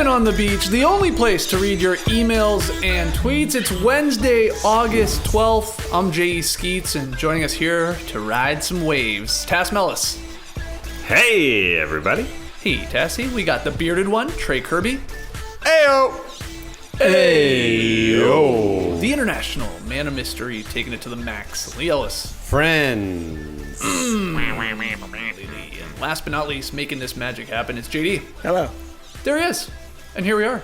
Steppin on the Beach, the only place to read your emails and tweets. It's Wednesday, August 12th. I'm J.E. Skeets, and joining us here to ride some waves, Tass Mellis. Hey, everybody. Hey, Tassie. We got the bearded one, Trey Kirby. Heyo! Heyo! The international man of mystery, taking it to the max, Lee Ellis. Friends. And last but not least, making this magic happen, it's JD. Hello. There he is. And here we are.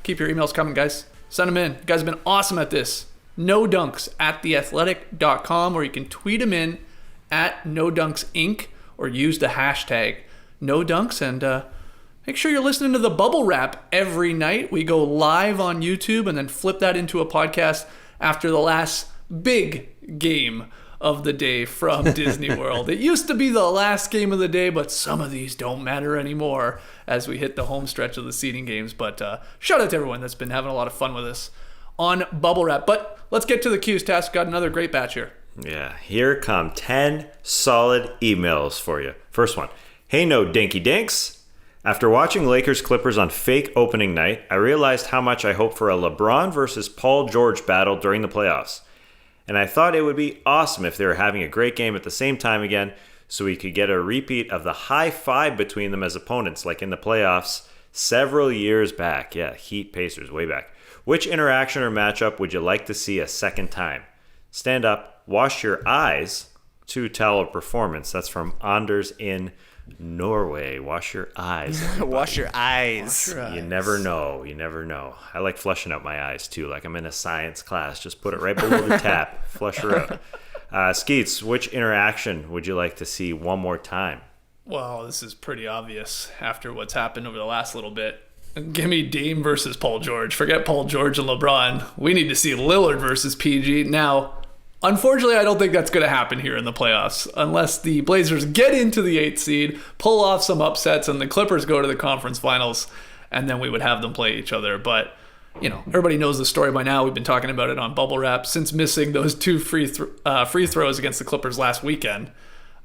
Keep your emails coming, guys. Send them in. You guys have been awesome at this. No Dunks at theathletic.com, or you can tweet them in at NoDunksInc, or use the hashtag NoDunks. And make sure you're listening to the Bubble Wrap every night. We go live on YouTube and then flip that into a podcast after the last big game of the day from Disney World. It used to be the last game of the day, but some of these don't matter anymore as we hit the home stretch of the seeding games. But shout out to everyone that's been having a lot of fun with us on Bubble Wrap. But let's get to the Q's. Task got another great batch here. Yeah, here come 10 solid emails for you. First one. Hey, no dinky dinks. After watching Lakers Clippers on fake opening night, I realized how much I hope for a LeBron versus Paul George battle during the playoffs. And I thought it would be awesome if they were having a great game at the same time again, so we could get a repeat of the high five between them as opponents, like in the playoffs several years back. Yeah, Heat Pacers, way back. Which interaction or matchup would you like to see a second time? Stand up, wash your eyes, 2-towel performance. That's from Anders in Norway. Wash your eyes. Wash your eyes. You never know. You never know. I like flushing out my eyes too. Like I'm in a science class. Just put it right below the tap. Flush her out. Skeets, which interaction would you like to see one more time? Well, this is pretty obvious after what's happened over the last little bit. Give me Dame versus Paul George. Forget Paul George and LeBron. We need to see Lillard versus PG. Now, unfortunately, I don't think that's going to happen here in the playoffs unless the Blazers get into the 8th seed, pull off some upsets, and the Clippers go to the conference finals, and then we would have them play each other. But, you know, everybody knows the story by now. We've been talking about it on Bubble Wrap since missing those 2 free throws against the Clippers last weekend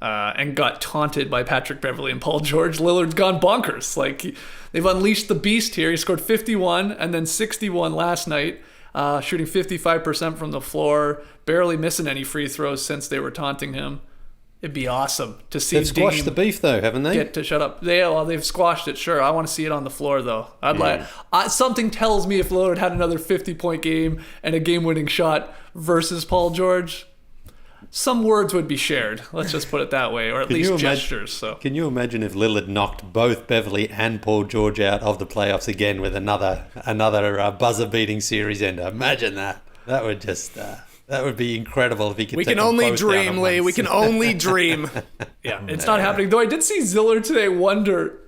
and got taunted by Patrick Beverley and Paul George. Lillard's gone bonkers. Like, they've unleashed the beast here. He scored 51 and then 61 last night. Shooting 55% from the floor, barely missing any free throws since they were taunting him. It'd be awesome to see They've squashed the beef, though, haven't they? Get to shut up. They've squashed it, sure. I want to see it on the floor, though. Something tells me if Lillard had another 50-point game and a game-winning shot versus Paul George, some words would be shared. Let's just put it that way, or at least gestures. So, can you imagine if Lillard knocked both Beverly and Paul George out of the playoffs again with another buzzer-beating series ender? Imagine that. That would just that would be incredible if he could. We can only dream, Lee. We can only dream. Yeah, it's not happening. Though I did see Ziller today wonder,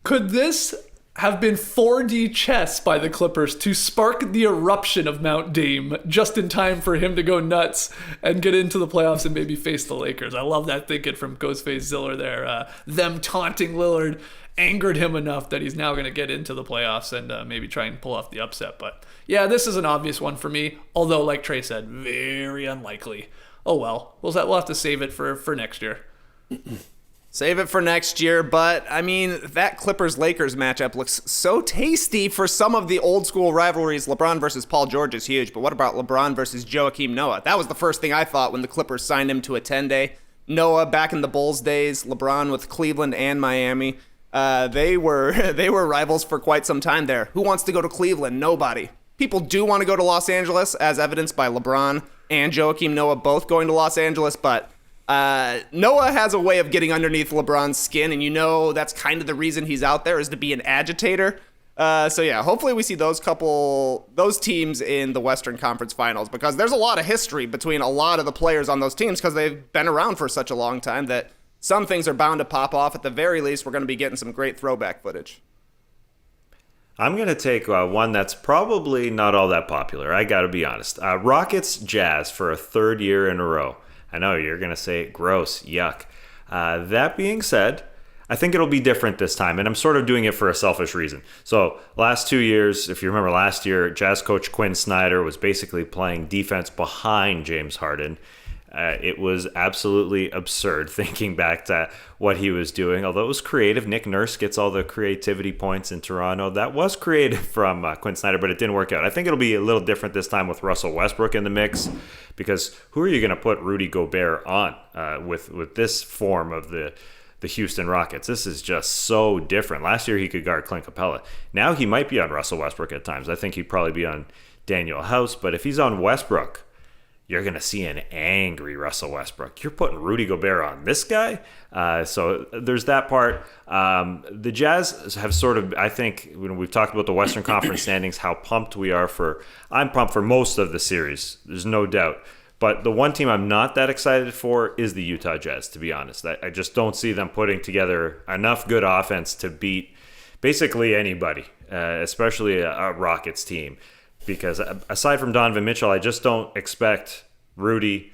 could this have been 4D chess by the Clippers to spark the eruption of Mount Dame just in time for him to go nuts and get into the playoffs and maybe face the Lakers? I love that thinking from Ghostface Ziller there. Them taunting Lillard angered him enough that he's now going to get into the playoffs and maybe try and pull off the upset. But yeah, this is an obvious one for me, although like Trey said, very unlikely. Oh well, we'll have to save it for next year. Save it for next year, but I mean, that Clippers-Lakers matchup looks so tasty for some of the old school rivalries. LeBron versus Paul George is huge, but what about LeBron versus Joakim Noah? That was the first thing I thought when the Clippers signed him to a 10-day. Noah back in the Bulls days, LeBron with Cleveland and Miami. They were rivals for quite some time there. Who wants to go to Cleveland? Nobody. People do want to go to Los Angeles, as evidenced by LeBron and Joakim Noah both going to Los Angeles, but Noah has a way of getting underneath LeBron's skin, and you know that's kind of the reason he's out there, is to be an agitator. So yeah, hopefully we see those teams in the Western Conference Finals, because there's a lot of history between a lot of the players on those teams because they've been around for such a long time that some things are bound to pop off. At the very least, we're going to be getting some great throwback footage. I'm going to take one that's probably not all that popular. I got to be honest. Rockets Jazz for a 3rd year in a row. I know you're going to say gross, yuck. That being said, I think it'll be different this time, and I'm sort of doing it for a selfish reason. So last 2 years, if you remember last year, Jazz coach Quinn Snyder was basically playing defense behind James Harden. It was absolutely absurd thinking back to what he was doing. Although it was creative, Nick Nurse gets all the creativity points in Toronto. That was creative from Quinn Snyder, but it didn't work out. I think it'll be a little different this time with Russell Westbrook in the mix, because who are you going to put Rudy Gobert on with this form of the Houston Rockets? This is just so different. Last year he could guard Clint Capella. Now he might be on Russell Westbrook at times. I think he'd probably be on Daniel House, but if he's on Westbrook, you're going to see an angry Russell Westbrook. You're putting Rudy Gobert on this guy? So there's that part. The Jazz have sort of, I think, when we've talked about the Western Conference standings, how pumped we are I'm pumped for most of the series. There's no doubt. But the one team I'm not that excited for is the Utah Jazz, to be honest. I just don't see them putting together enough good offense to beat basically anybody, especially a Rockets team. Because aside from Donovan Mitchell, I just don't expect Rudy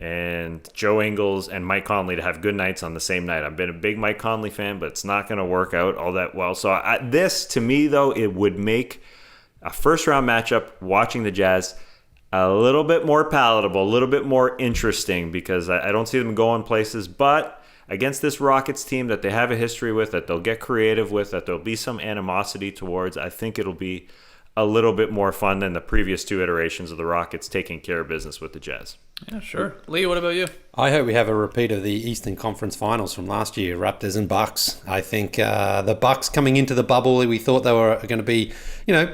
and Joe Ingles and Mike Conley to have good nights on the same night. I've been a big Mike Conley fan, but it's not going to work out all that well. So this, to me, though, it would make a first-round matchup watching the Jazz a little bit more palatable, a little bit more interesting, because I don't see them going places. But against this Rockets team that they have a history with, that they'll get creative with, that there'll be some animosity towards, I think it'll be a little bit more fun than the previous two iterations of the Rockets taking care of business with the Jazz. Yeah, sure. Lee, what about you? I hope we have a repeat of the Eastern Conference Finals from last year, Raptors and Bucks. I think the Bucks coming into the bubble, we thought they were going to be,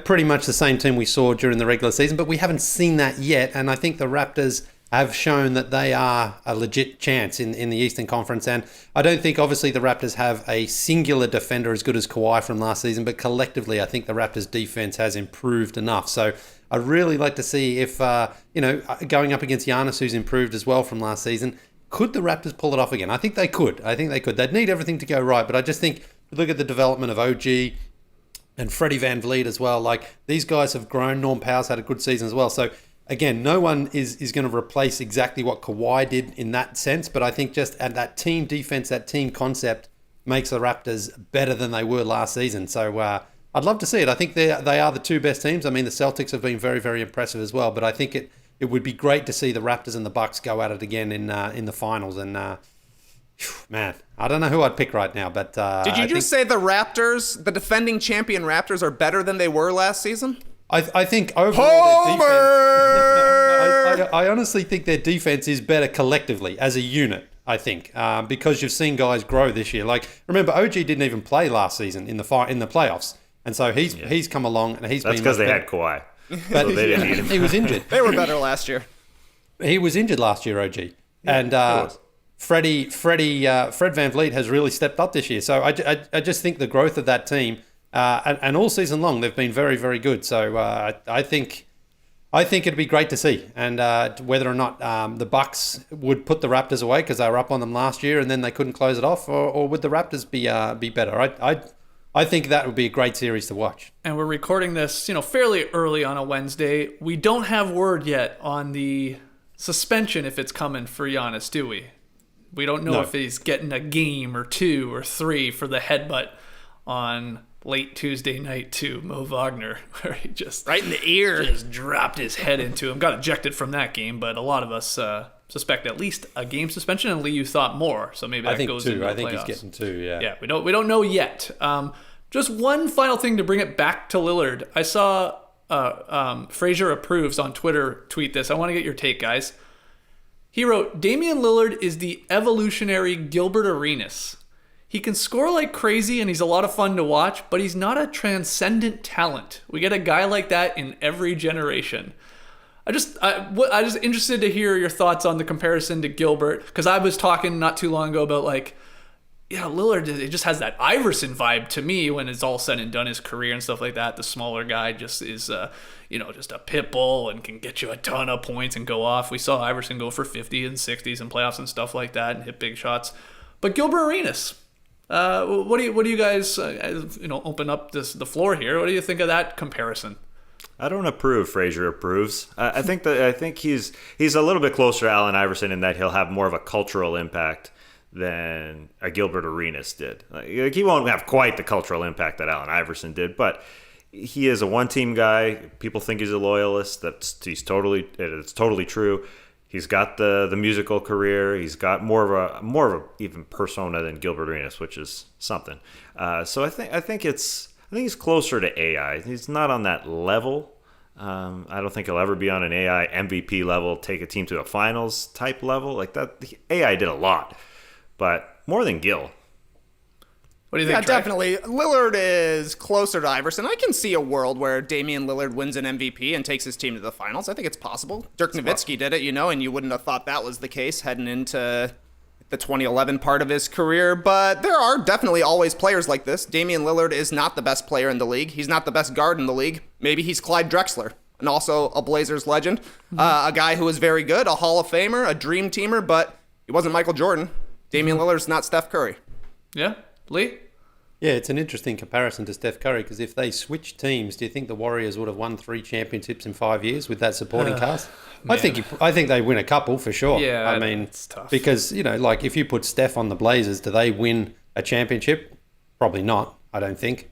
pretty much the same team we saw during the regular season, but we haven't seen that yet. And I think the Raptors have shown that they are a legit chance in the Eastern Conference. And I don't think, obviously, the Raptors have a singular defender as good as Kawhi from last season, but collectively, I think the Raptors' defense has improved enough. So I'd really like to see if, going up against Giannis, who's improved as well from last season, could the Raptors pull it off again? I think they could. They'd need everything to go right, but I just think, look at the development of OG and Freddie Van Vliet as well. Like, these guys have grown. Norm Powell's had a good season as well. So again, no one is going to replace exactly what Kawhi did in that sense, but I think just at that team defense, that team concept makes the Raptors better than they were last season. So I'd love to see it. I think they are the two best teams. I mean, the Celtics have been very, very impressive as well, but I think it would be great to see the Raptors and the Bucks go at it again in the finals. And man, I don't know who I'd pick right now, but did you just say the Raptors, the defending champion Raptors, are better than they were last season? I think overall their defense, I honestly think their defense is better collectively as a unit, I think, because you've seen guys grow this year. Like, remember, OG didn't even play last season in the playoffs, and so he's come along and he's been. That's because they had Kawhi, but so they didn't need him. He was injured. They were better last year. He was injured last year, OG, and Fred Van Vliet has really stepped up this year. So I just think the growth of that team. And all season long, they've been very, very good. So I think it'd be great to see. And whether or not the Bucks would put the Raptors away because they were up on them last year and then they couldn't close it off, or would the Raptors be better? I think that would be a great series to watch. And we're recording this, fairly early on a Wednesday. We don't have word yet on the suspension if it's coming for Giannis, do we? We don't know if he's getting a game or 2 or 3 for the headbutt on late Tuesday night to Mo Wagner, where he just right in the ear just dropped his head into him. Got ejected from that game, but a lot of us suspect at least a game suspension. And Lee, you thought more, so maybe that goes into the playoffs. I think he's getting 2. Yeah, we don't know yet. Just one final thing to bring it back to Lillard. I saw Frazier Approves on Twitter tweet this. I want to get your take, guys. He wrote, Damian Lillard is the evolutionary Gilbert Arenas. He can score like crazy and he's a lot of fun to watch, but he's not a transcendent talent. We get a guy like that in every generation. I just interested to hear your thoughts on the comparison to Gilbert, because I was talking not too long ago about Lillard, it just has that Iverson vibe to me when it's all said and done, his career and stuff like that. The smaller guy just is, just a pit bull and can get you a ton of points and go off. We saw Iverson go for 50 and 60s in playoffs and stuff like that and hit big shots. But Gilbert Arenas, what do you guys open up the floor here? What do you think of that comparison? I don't approve. Frazier approves. I think he's a little bit closer to Allen Iverson in that he'll have more of a cultural impact than a Gilbert Arenas did. Like, he won't have quite the cultural impact that Allen Iverson did, but he is a one-team guy. People think he's a loyalist. It's totally true. He's got the musical career. He's got more of a even persona than Gilbert Arenas, which is something. So I think he's closer to AI. He's not on that level. I don't think he'll ever be on an AI MVP level, take a team to a finals type level like that. AI did a lot, but more than Gil. What do you think, Yeah, Trey? definitely. Lillard is closer to Iverson. I can see a world where Damian Lillard wins an MVP and takes his team to the finals. I think it's possible. Dirk Nowitzki did it, and you wouldn't have thought that was the case heading into the 2011 part of his career. But there are definitely always players like this. Damian Lillard is not the best player in the league. He's not the best guard in the league. Maybe he's Clyde Drexler, and also a Blazers legend, a guy who was very good, a Hall of Famer, a dream teamer, but he wasn't Michael Jordan. Damian Lillard's not Steph Curry. Yeah, Lee? Yeah, it's an interesting comparison to Steph Curry because if they switched teams, do you think the Warriors would have won 3 championships in 5 years with that supporting cast? I think they win a couple for sure. Yeah, I mean, it's tough. because like if you put Steph on the Blazers, do they win a championship? Probably not. I don't think.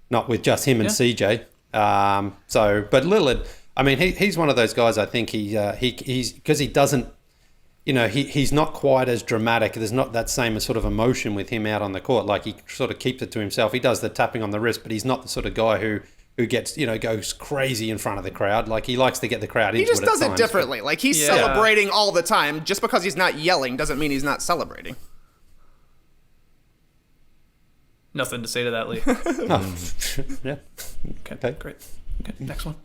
Not with just him and CJ. But Lillard, I mean, he's one of those guys. I think he's because he doesn't. He's not quite as dramatic. There's not that same sort of emotion with him out on the court. Like he sort of keeps it to himself. He does the tapping on the wrist, but he's not the sort of guy who gets, goes crazy in front of the crowd. Like he likes to get the crowd into it. He just at does it times, differently. Like he's celebrating all the time. Just because he's not yelling doesn't mean he's not celebrating. Nothing to say to that, Lee. Yeah. Okay, great. Okay, next one.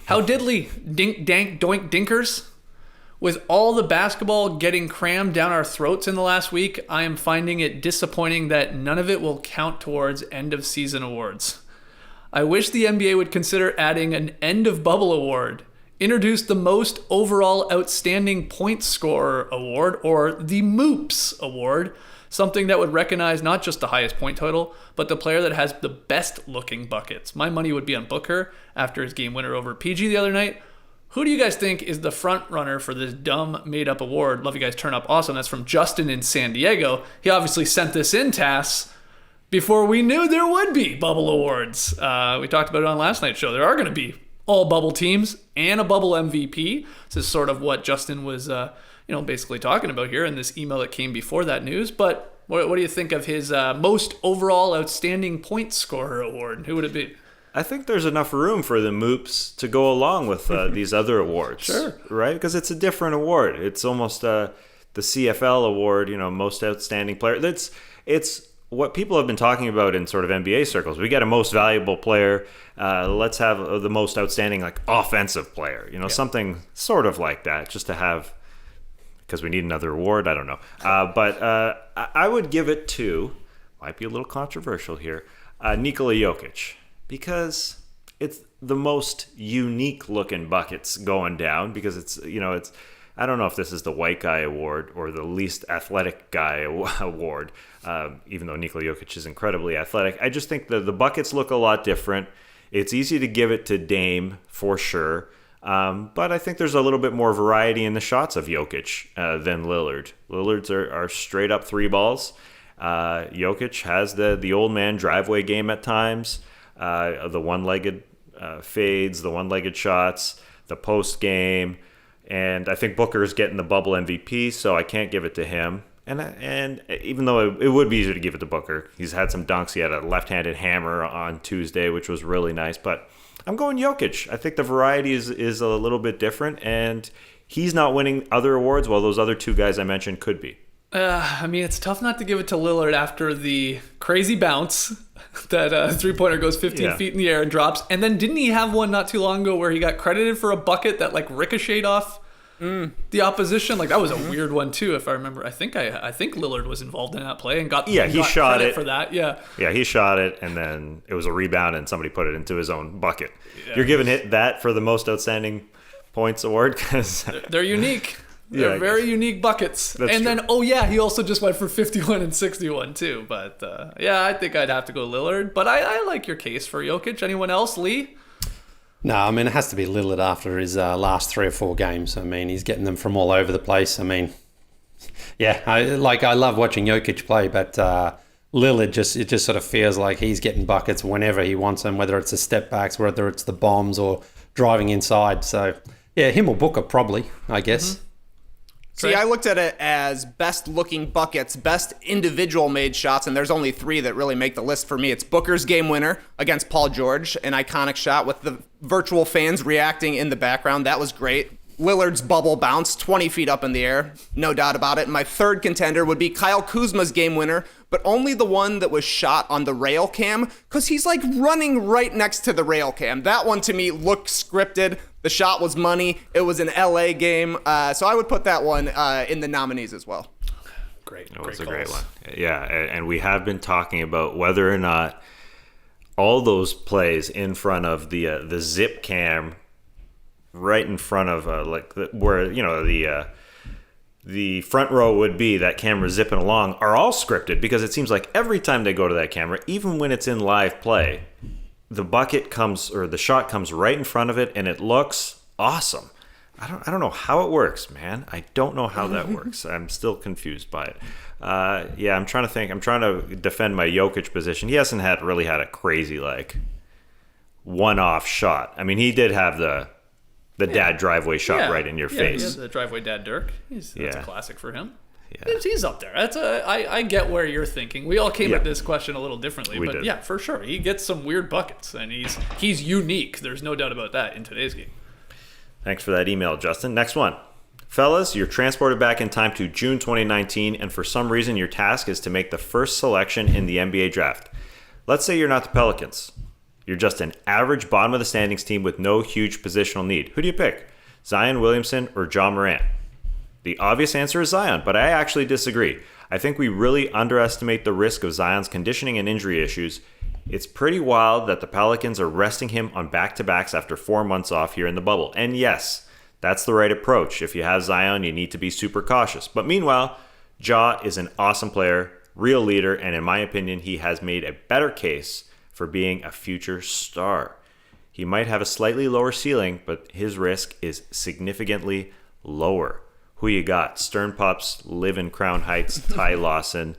How diddly, dink, dank, doink, dinkers? With all the basketball getting crammed down our throats in the last week, I am finding it disappointing that none of it will count towards end-of-season awards. I wish the NBA would consider adding an end-of-bubble award, introduce the most overall outstanding point scorer award, or the Moops award, something that would recognize not just the highest point total, but the player that has the best-looking buckets. My money would be on Booker after his game winner over PG the other night. Who do you guys think is the front runner for this dumb made-up award? Love you guys turn up. Awesome. That's from Justin in San Diego. He obviously sent this in, Tass, before we knew there would be bubble awards. We talked about it on last night's show. There are going to be all bubble teams and a bubble MVP. This is sort of what Justin was, basically talking about here in this email that came before that news. But what do you think of his most overall outstanding point scorer award? Who would it be? I think there's enough room for the Moops to go along with these other awards. Sure. Right? Because it's a different award. It's almost the CFL award, most outstanding player. It's what people have been talking about in sort of NBA circles. We get a most valuable player. Let's have the most outstanding offensive player. Something sort of like that, just to have, because we need another award. I don't know. But I would give it to, might be a little controversial here, Nikola Jokic. Because it's the most unique looking buckets going down, because it's I don't know if this is the white guy award or the least athletic guy award, even though Nikola Jokic is incredibly athletic. I just think the buckets look a lot different. It's easy to give it to Dame for sure, but I think there's a little bit more variety in the shots of Jokic than Lillard. Lillard's are straight up three balls. Jokic has the old man driveway game at times. The one-legged fades, the one-legged shots, the post game, and I think Booker's getting the bubble MVP, so I can't give it to him. And even though it would be easier to give it to Booker, he's had some dunks. He had a left-handed hammer on Tuesday, which was really nice. But I'm going Jokic. I think the variety is a little bit different, and he's not winning other awards, while those other two guys I mentioned could be. It's tough not to give it to Lillard after the crazy bounce that three-pointer goes 15 feet in the air and drops. And then didn't he have one not too long ago where he got credited for a bucket that ricocheted off the opposition? That was a weird one too, if I remember. I think Lillard was involved in that play and got he shot credit it for that. Yeah, he shot it, and then it was a rebound, and somebody put it into his own bucket. Yeah. You're giving it that for the most outstanding points award because they're unique. They're very unique buckets. That's and true. Then, he also just went for 51 and 61 too. But I think I'd have to go Lillard. But I like your case for Jokic. Anyone else, Lee? No, it has to be Lillard after his last 3 or 4 games. He's getting them from all over the place. I love watching Jokic play, but Lillard just sort of feels like he's getting buckets whenever he wants them, whether it's the step backs, whether it's the bombs or driving inside. So, yeah, him or Booker probably, I guess. See, I looked at it as best looking buckets, best individual made shots, and there's only 3 that really make the list for me. It's Booker's game winner against Paul George, an iconic shot with the virtual fans reacting in the background. That was great. Lillard's bubble bounce, 20 feet up in the air, no doubt about it. And my third contender would be Kyle Kuzma's game winner, but only the one that was shot on the rail cam, because he's like running right next to the rail cam. That one to me looked scripted. The shot was money. It was an LA game. So I would put that one in the nominees as well. Great. It was a calls. great one. Yeah, and we have been talking about whether or not all those plays in front of the zip cam, right in front of where the front row would be, that camera zipping along, are all scripted, because it seems like every time they go to that camera, even when it's in live play, the bucket comes, or the shot comes right in front of it, and it looks awesome. I don't know how it works, man. I don't know how that works. I'm still confused by it. I'm trying to think. I'm trying to defend my Jokic position. He hasn't really had a crazy one-off shot. I mean, he did have the dad driveway shot right in your face. Yeah, the driveway dad Dirk. That's a classic for him. Yeah. He's up there. I get where you're thinking. We all came at this question a little differently, but did. yeah, for sure. He gets some weird buckets, and he's unique. There's no doubt about that in today's game. Thanks for that email, Justin. Next one. Fellas, you're transported back in time to June 2019, and for some reason your task is to make the first selection in the NBA draft. Let's say you're not the Pelicans. You're just an average bottom of the standings team with no huge positional need. Who do you pick? Zion Williamson or Ja Morant? The obvious answer is Zion, but I actually disagree. I think we really underestimate the risk of Zion's conditioning and injury issues. It's pretty wild that the Pelicans are resting him on back-to-backs after 4 months off here in the bubble. And yes, that's the right approach. If you have Zion, you need to be super cautious. But meanwhile, Ja is an awesome player, real leader, and in my opinion, he has made a better case for being a future star. He might have a slightly lower ceiling, but his risk is significantly lower. Who you got? Stern Pups, live in Crown Heights, Ty Lawson.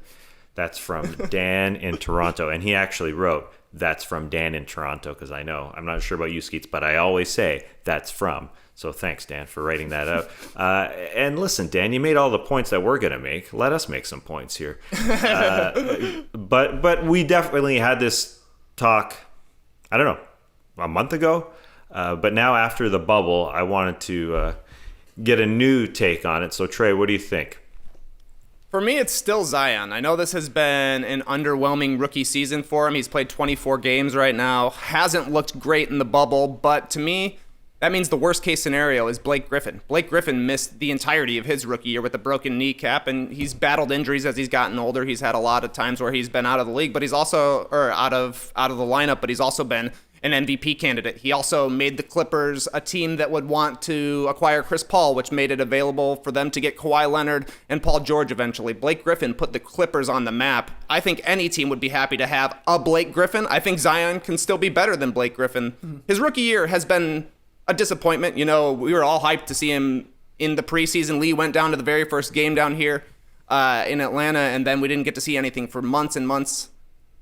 That's from Dan in Toronto. And he actually wrote, that's from Dan in Toronto, because I know. I'm not sure about you, Skeets, but I always say that's from. So thanks, Dan, for writing that out. And listen, Dan, you made all the points that we're going to make. Let us make some points here. But we definitely had this talk, I don't know, a month ago. But now after the bubble, I wanted to get a new take on it. So Trey, what do you think? For me, it's still Zion. I know this has been an underwhelming rookie season for him. He's played 24 games right now. Hasn't looked great in the bubble, but to me, that means the worst case scenario is Blake Griffin. Blake Griffin missed the entirety of his rookie year with a broken kneecap, and he's battled injuries as he's gotten older. He's had a lot of times where he's been out of the league, but he's also, or out of the lineup, but he's also been an MVP candidate. He also made the Clippers a team that would want to acquire Chris Paul, which made it available for them to get Kawhi Leonard and Paul George eventually. Blake Griffin put the Clippers on the map. I think any team would be happy to have a Blake Griffin. I think Zion can still be better than Blake Griffin. His rookie year has been a disappointment. You know, we were all hyped to see him in the preseason. Lee went down to the very first game down here in Atlanta, and then we didn't get to see anything for months and months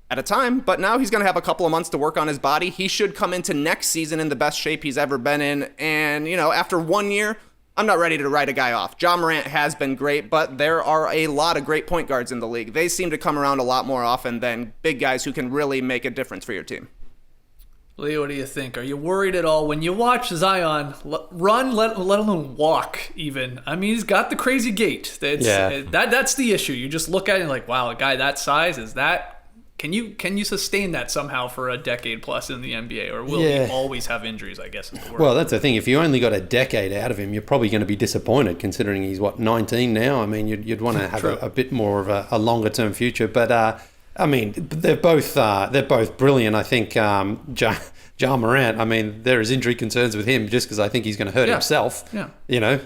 at a time, but now he's going to have a couple of months to work on his body. He should come into next season in the best shape he's ever been in. And, you know, after 1 year, I'm not ready to write a guy off. Ja Morant has been great, but there are a lot of great point guards in the league. They seem to come around a lot more often than big guys who can really make a difference for your team. Lee, what do you think? Are you worried at all when you watch Zion run, let alone walk even? I mean, he's got the crazy gait. That's the issue. You just look at it and like, wow, a guy that size, is that... Can you sustain that somehow for a decade plus in the NBA, or will he always have injuries, I guess is the word. Well, that's the thing. If you only got a decade out of him, you're probably going to be disappointed, considering he's, 19 now? I mean, you'd want to have a bit more of a longer-term future. But, I mean, they're both brilliant. I think Ja Morant, I mean, there is injury concerns with him just because I think he's going to hurt himself. Yeah. You know,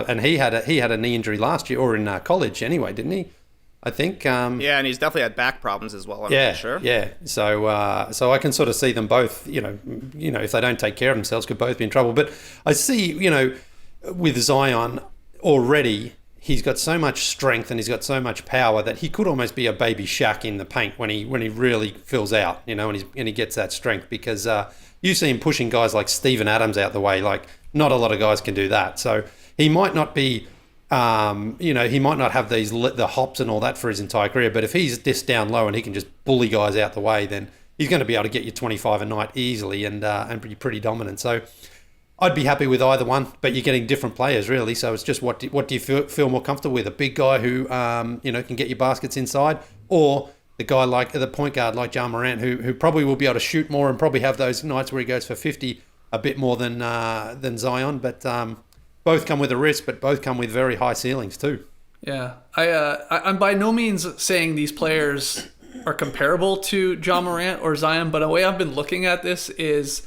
and he had a knee injury last year, or in college anyway, didn't he? I think. Yeah, and he's definitely had back problems as well. I'm pretty sure. Yeah. So I can sort of see them both. You know, if they don't take care of themselves, could both be in trouble. But I see, with Zion already, he's got so much strength and he's got so much power that he could almost be a baby Shaq in the paint when he really fills out. And he gets that strength, because you see him pushing guys like Steven Adams out the way. Like, not a lot of guys can do that. So he might not be He might not have the hops and all that for his entire career, but if he's this down low and he can just bully guys out the way, then he's going to be able to get you 25 a night easily and be pretty dominant. So I'd be happy with either one, but you're getting different players really. So it's just what do you feel more comfortable with? A big guy who can get your baskets inside, or the guy like the point guard like Ja Morant who probably will be able to shoot more and probably have those nights where he goes for 50 a bit more than Zion, but both come with a risk, but both come with very high ceilings too. Yeah, I'm by no means saying these players are comparable to Ja Morant or Zion, but the way I've been looking at this is,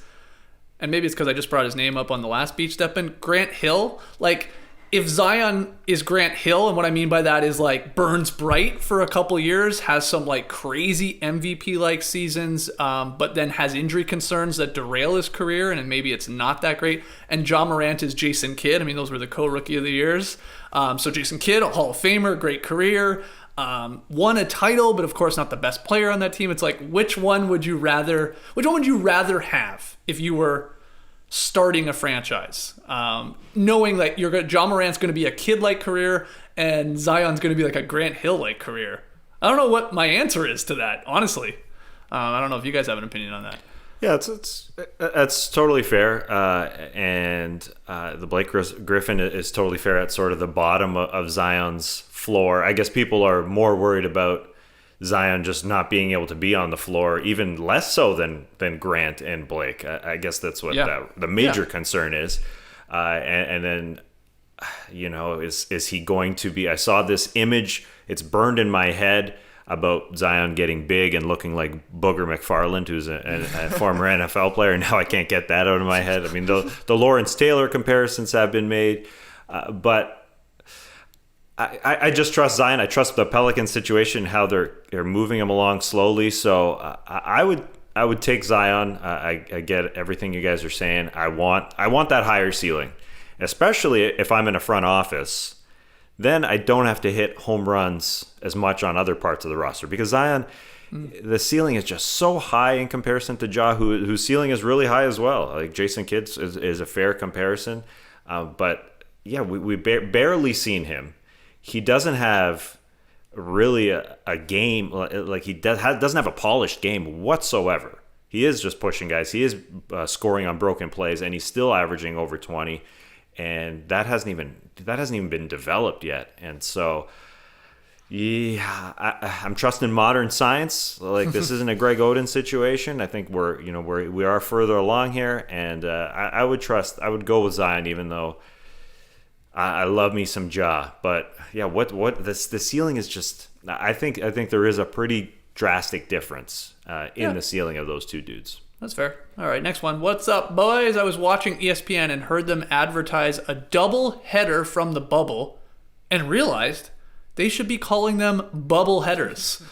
and maybe it's because I just brought his name up on the last beach Steppin, Grant Hill. Like, if Zion is Grant Hill, and what I mean by that is like burns bright for a couple years, has some like crazy MVP-like seasons, but then has injury concerns that derail his career, and maybe it's not that great. And Ja Morant is Jason Kidd. I mean, those were the co-rookie of the years. So Jason Kidd, a Hall of Famer, great career, won a title, but of course not the best player on that team. It's like, which one would you rather have if you were starting a franchise, knowing that Ja Morant's going to be a kid-like career and Zion's going to be like a Grant Hill-like career? I don't know what my answer is to that, honestly. I don't know if you guys have an opinion on that. Yeah, that's totally fair, and the Blake Griffin is totally fair at sort of the bottom of Zion's floor. I guess people are more worried about Zion just not being able to be on the floor, even less so than Grant and Blake. I guess that's what the major concern is. And then, is he going to be? I saw this image. It's burned in my head about Zion getting big and looking like Booger McFarland, who's a former NFL player. Now I can't get that out of my head. I mean, the Lawrence Taylor comparisons have been made, but I just trust Zion. I trust the Pelicans situation, how they're moving him along slowly. So I would take Zion. I get everything you guys are saying. I want that higher ceiling, especially if I'm in a front office. Then I don't have to hit home runs as much on other parts of the roster, because Zion, the ceiling is just so high in comparison to Ja, whose ceiling is really high as well. Like Jason Kidd is a fair comparison, but yeah, we barely seen him. He doesn't have really a game, like he doesn't have a polished game whatsoever. He is just pushing guys. He is scoring on broken plays, and he's still averaging over 20. And that hasn't even been developed yet. And so, yeah, I'm trusting modern science. Like, this isn't a Greg Oden situation. I think we are further along here, and I would go with Zion, even though I love me some Ja. But yeah, the ceiling is just. I think there is a pretty drastic difference in the ceiling of those two dudes. That's fair. All right, next one. What's up, boys? I was watching ESPN and heard them advertise a double header from the bubble and realized they should be calling them bubble headers.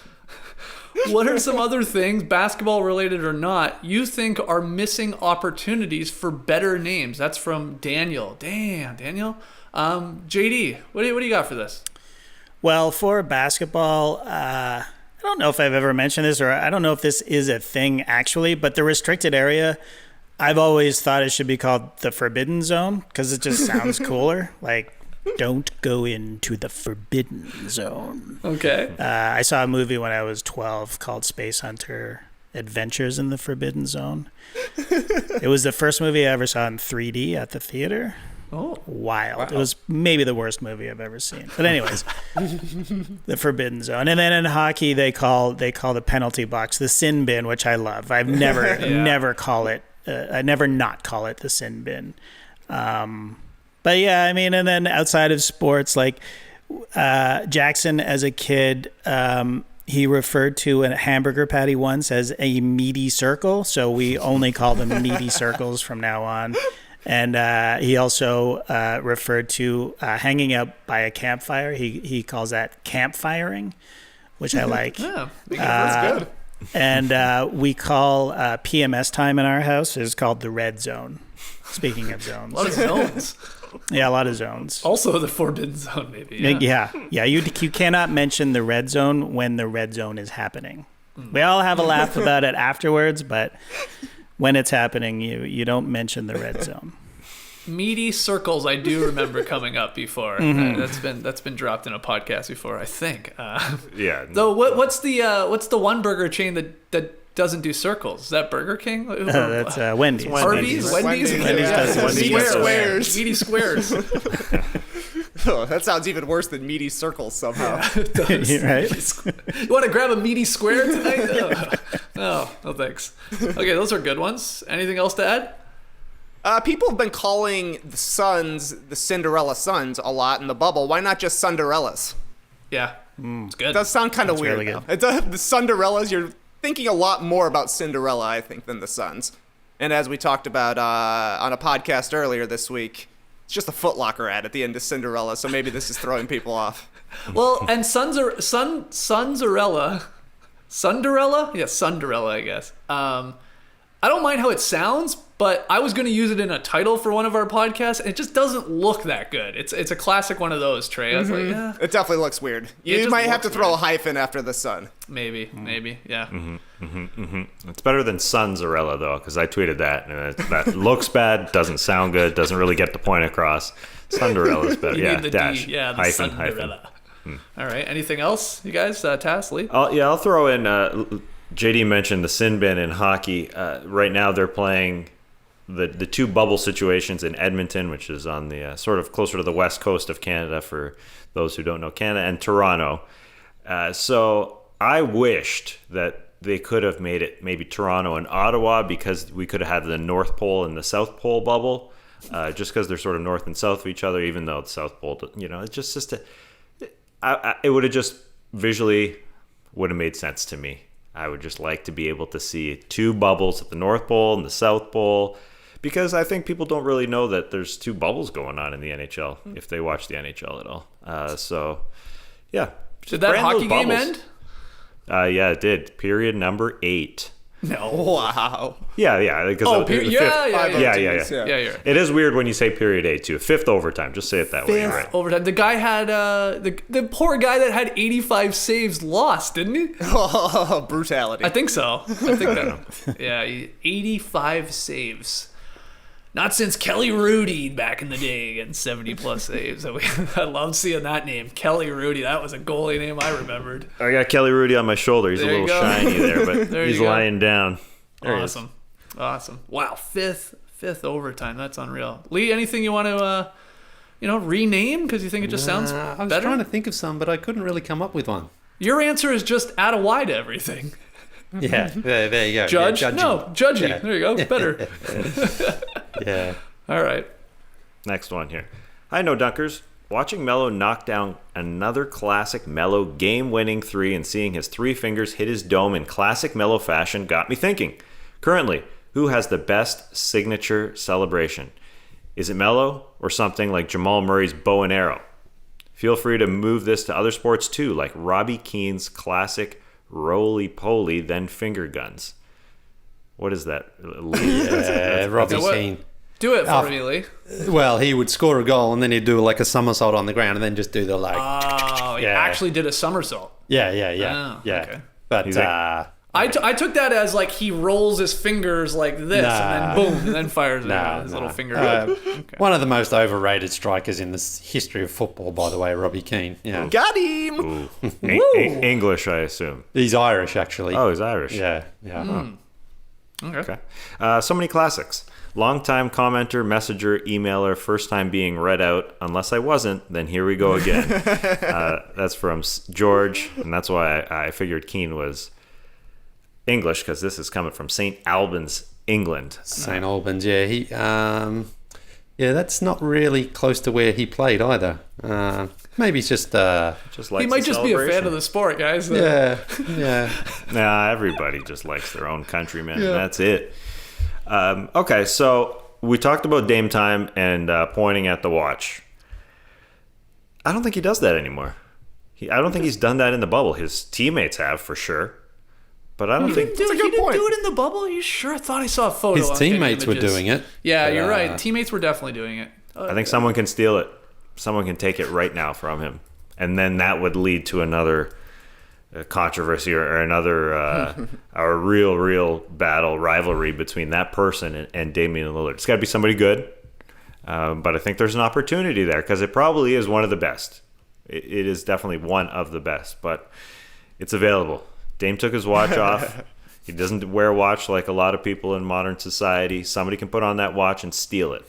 What are some other things, basketball related or not, you think are missing opportunities for better names? That's from Daniel. Damn, Daniel. JD, what do you got for this? Well, for basketball, I don't know if I've ever mentioned this, or I don't know if this is a thing actually, but the restricted area, I've always thought it should be called the Forbidden Zone, because it just sounds cooler. Like, don't go into the Forbidden Zone. Okay. I saw a movie when I was 12 called Space Hunter Adventures in the Forbidden Zone. It was the first movie I ever saw in 3D at the theater. Oh, wild. Wow. It was maybe the worst movie I've ever seen. But anyways, the Forbidden Zone. And then in hockey, they call the penalty box the sin bin, which I love. I've never never call it. I never not call it the sin bin. But yeah, I mean, and then outside of sports, like Jackson as a kid, he referred to a hamburger patty once as a meaty circle. So we only call them meaty circles from now on. And he also referred to hanging out by a campfire. He calls that campfiring, which I like. Yeah, that's good. And we call PMS time in our house is called the red zone. Speaking of zones. A lot of zones. Yeah, a lot of zones. Also the Forbidden Zone, maybe. Yeah. You cannot mention the red zone when the red zone is happening. We all have a laugh about it afterwards, but when it's happening, you don't mention the red zone. Meaty circles, I do remember coming up before. That's been dropped in a podcast before, I think. Yeah. Though, what's the one burger chain that doesn't do circles? Is that Burger King? That's Wendy's. Wendy's does Meaty squares. Meaty squares. Oh, that sounds even worse than meaty circles somehow. Right? You want to grab a meaty square tonight? No, thanks. Okay, those are good ones. Anything else to add? People have been calling the Suns the Cinderella Suns a lot in the bubble. Why not just Sunderellas? Yeah, it's good. It does sound kind of weird. really Though. good. The Sunderellas, you're thinking a lot more about Cinderella, I think, than the Suns. And as we talked about on a podcast earlier this week, it's just a Foot Locker ad at the end of Cinderella, so maybe this is throwing people off. Well, and Sunderella? Yeah, Sunderella, I guess. I don't mind how it sounds, but I was going to use it in a title for one of our podcasts, and it just doesn't look that good. It's a classic one of those, Trey. I was like, yeah, It definitely looks weird. It You just might have to looks throw a weird. hyphen after the Sun. maybe, yeah. It's better than Sunzarella, though, because I tweeted that. And that looks bad, doesn't sound good, doesn't really get the point across. Sunderella's better. You Yeah, need the dash. D, yeah, the hyphen, Sunderella. All right, anything else, you guys? Tass, Lee? I'll throw in, JD mentioned the sin bin in hockey. Right now they're playing the two bubble situations in Edmonton, which is on the sort of closer to the west coast of Canada for those who don't know Canada, and Toronto. So I wished that they could have made it maybe Toronto and Ottawa, because we could have had the North Pole and the South Pole bubble, just because they're sort of north and south of each other, even though the South Pole, it's just it would have just visually would have made sense to me. I would just like to be able to see two bubbles at the North Pole and the South Pole, because I think people don't really know that there's two bubbles going on in the NHL if they watch the NHL at all. So, yeah. Did that brand those hockey game bubbles. end? Yeah, it did. Period number 8. No. Wow. Yeah. Because Oh, the period. fifth- Yeah. Yeah. You're right. It is weird when you say period 8 too. Fifth overtime. Just say it that way. You're right. Overtime. The guy had the poor guy that had 85 saves lost, didn't he? Oh, brutality. I think so. I think that. Yeah, 85 saves. Not since Kelly Rudy back in the day getting 70 plus saves. I love seeing that name, Kelly Rudy. That was a goalie name I remembered. I got Kelly Rudy on my shoulder. He's There a you little go. shiny there, but There he's you go. lying down. There he is. Awesome. Wow, fifth overtime. That's unreal. Lee, anything you want to rename because you think it just sounds I was better? trying to think of some, but I couldn't really come up with one. Your answer is just add a Y to everything. Yeah, there you go. Judge? Yeah, No, judgy. Yeah. There you go. Better. Yeah. All right. Next one here. Hi, No Dunkers. Watching Melo knock down another classic Melo game-winning three and seeing his three fingers hit his dome in classic Melo fashion got me thinking. Currently, who has the best signature celebration? Is it Melo or something like Jamal Murray's bow and arrow? Feel free to move this to other sports too, like Robbie Keane's classic roly-poly, then finger guns. What is that? Robbie what? Keane. Do it for me, Lee. Well, he would score a goal and then he'd do like a somersault on the ground and then just do the like. Oh, he Yeah. actually did a somersault. Yeah. Oh, Yeah. okay. But He's like- I took that as like he rolls his fingers like this and then boom, and then fires his little finger. Okay. one of the most overrated strikers in the history of football, by the way, Robbie Keane. Yeah. Got him. English, I assume. He's Irish, actually. Oh, he's Irish. Yeah. Okay. So many classics. Longtime commenter, messenger, emailer, first time being read out. Unless I wasn't, then here we go again. That's from George, and that's why I figured Keane was English, because this is coming from St. Albans, England. St. Albans, yeah. He, that's not really close to where he played either. Maybe it's just, Just like He might just be a fan of the sport, guys. yeah. Nah, everybody just likes their own country, man. That's it. Okay, so we talked about Dame time and pointing at the watch. I don't think he does that anymore. I don't think he's done that in the bubble. His teammates have, for sure. But I don't think... Dude, a he good didn't point. do it in the bubble? Are you sure? I thought I saw a photo. His on Getty teammates were Images. doing it. Yeah, but, you're right. Teammates were definitely doing it. I think someone can steal it. Someone can take it right now from him. And then that would lead to another controversy or another a real battle, rivalry between that person and Damian Lillard. It's got to be somebody good. But I think there's an opportunity there because it probably is one of the best. It is definitely one of the best, but it's available. Dame took his watch off. He doesn't wear a watch like a lot of people in modern society. Somebody can put on that watch and steal it.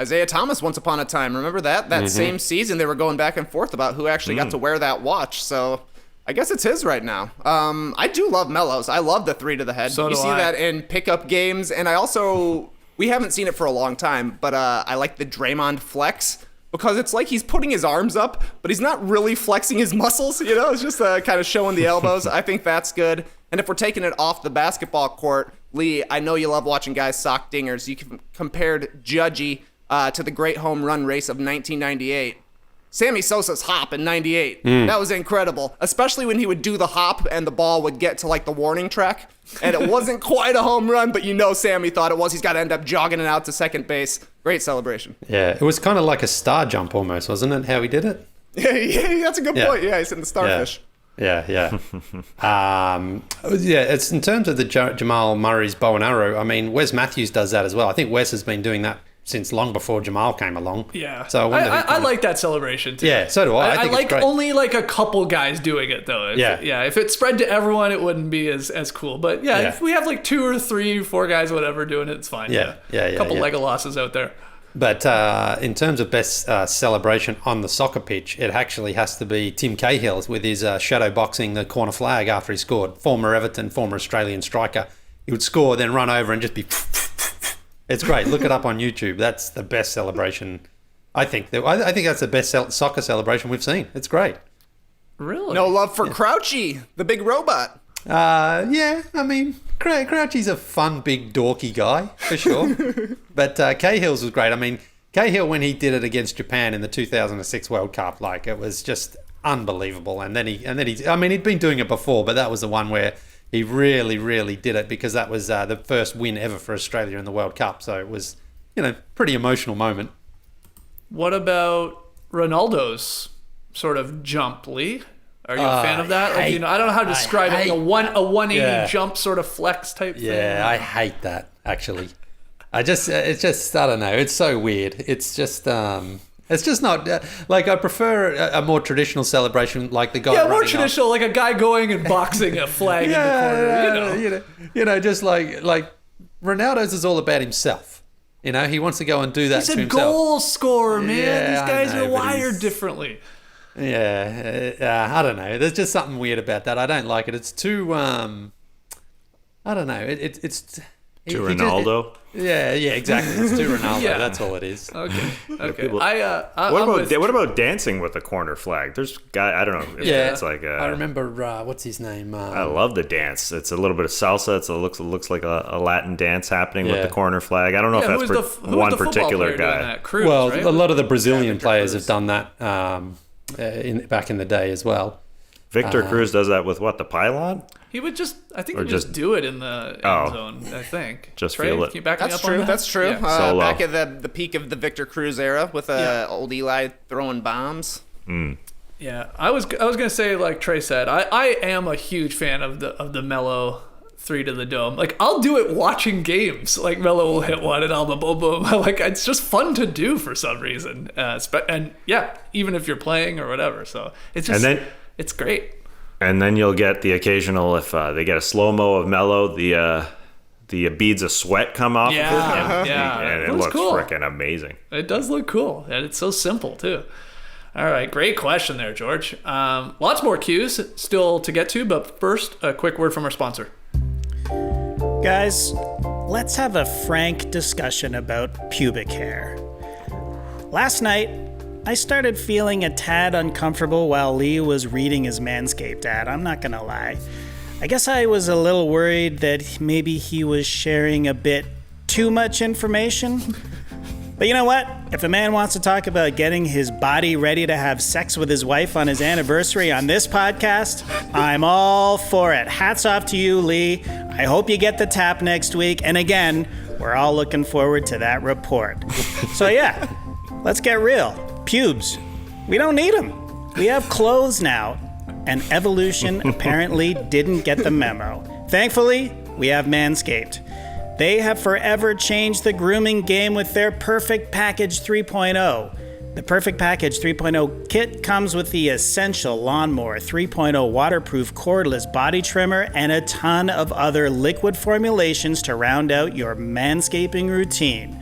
Isaiah Thomas, once upon a time. Remember that? That same season, they were going back and forth about who actually got to wear that watch. So I guess it's his right now. I do love Melos. I love the 3 to the head. So you do see I. that in pickup games. And I also, we haven't seen it for a long time, but I like the Draymond flex because it's like he's putting his arms up, but he's not really flexing his muscles. You know, it's just kind of showing the elbows. I think that's good. And if we're taking it off the basketball court, Lee, I know you love watching guys sock dingers. You compared Judgy to the great home run race of 1998. Sammy Sosa's hop in 98. That was incredible, especially when he would do the hop and the ball would get to like the warning track. And it wasn't quite a home run, but you know Sammy thought it was. He's got to end up jogging it out to second base. Great celebration. Yeah, it was kind of like a star jump almost, wasn't it, how he did it? Yeah, that's a good point. Yeah, he's in the starfish. Yeah. It's in terms of the Jamal Murray's bow and arrow. I mean, Wes Matthews does that as well. I think Wes has been doing that since long before Jamal came along. Yeah. So I like that celebration too. Yeah, so do I. I think like it's great. only like a couple guys doing it though. If it spread to everyone, it wouldn't be as cool. But if we have like 2 or 3, 4 guys, whatever, doing it, it's fine. Yeah. A couple Legolosses out there. But in terms of best celebration on the soccer pitch, it actually has to be Tim Cahill with his shadow boxing the corner flag after he scored. Former Everton, former Australian striker. He would score, then run over and just be... It's great. Look it up on YouTube. That's the best celebration. I think that's the best soccer celebration we've seen. It's great. Really? No love for Crouchy, the big robot. Yeah, I mean, Crouchy's a fun, big, dorky guy, for sure. But Cahill's was great. I mean, Cahill, when he did it against Japan in the 2006 World Cup, like, it was just unbelievable. And then he'd been doing it before, but that was the one where he really, really did it because that was the first win ever for Australia in the World Cup. So it was, pretty emotional moment. What about Ronaldo's sort of jump, Lee? Are you a fan of that? I don't know how to describe it. A 180 jump sort of flex type thing. Yeah, I hate that, actually. I don't know. It's so weird. It's just not like I prefer a more traditional celebration, like the guy. Yeah, more traditional, like a guy going and boxing a flag in the corner. Just like Ronaldo's is all about himself. He wants to go and do that He's to a himself. goal scorer, man. Yeah, These guys I know, are but wired differently. Yeah, I don't know. There's just something weird about that. I don't like it. It's too. I don't know. It's To Ronaldo. Yeah, exactly. It's to Ronaldo. Yeah. That's all it is. Okay. People- What What about dancing with the corner flag? There's guy. I don't know. If Yeah, it's like I remember. What's his name? I love the dance. It's a little bit of salsa. It looks like a Latin dance happening with Yeah. the corner flag. I don't know if who that's was one the football particular player doing guy. that? Cruz, Well, right? a lot of the Brazilian Victor players Cruz. have done that back in the day as well. Victor Cruz does that with what, the pylon? He would just, I think Or he would just just- do it in the end zone, I think. Just Trey, feel it. Can you back me That's up on true. that? That's true. Yeah. Solo. Back at the peak of the Victor Cruz era with old Eli throwing bombs. Yeah, I was gonna say, like Trey said, I am a huge fan of the Melo 3 to the dome. Like, I'll do it watching games. Like, Melo will hit one and I'll boom boom. Like, it's just fun to do for some reason. And yeah, even if you're playing or whatever. So it's just, it's great. And then you'll get the occasional, if they get a slow-mo of Mello, the beads of sweat come off of it. And it looks cool. freaking amazing. It does look cool, and it's so simple too. All right, great question there, George. Lots more cues still to get to, but first, a quick word from our sponsor. Guys, let's have a frank discussion about pubic hair. Last night, I started feeling a tad uncomfortable while Lee was reading his Manscaped ad. I'm not gonna lie. I guess I was a little worried that maybe he was sharing a bit too much information. But you know what? If a man wants to talk about getting his body ready to have sex with his wife on his anniversary on this podcast, I'm all for it. Hats off to you, Lee. I hope you get the tap next week. And again, we're all looking forward to that report. So yeah, let's get real. Pubes. We don't need them. We have clothes now. And evolution apparently didn't get the memo. Thankfully, we have Manscaped. They have forever changed the grooming game with their Perfect Package 3.0. The Perfect Package 3.0 kit comes with the Essential Lawnmower 3.0 waterproof cordless body trimmer and a ton of other liquid formulations to round out your manscaping routine.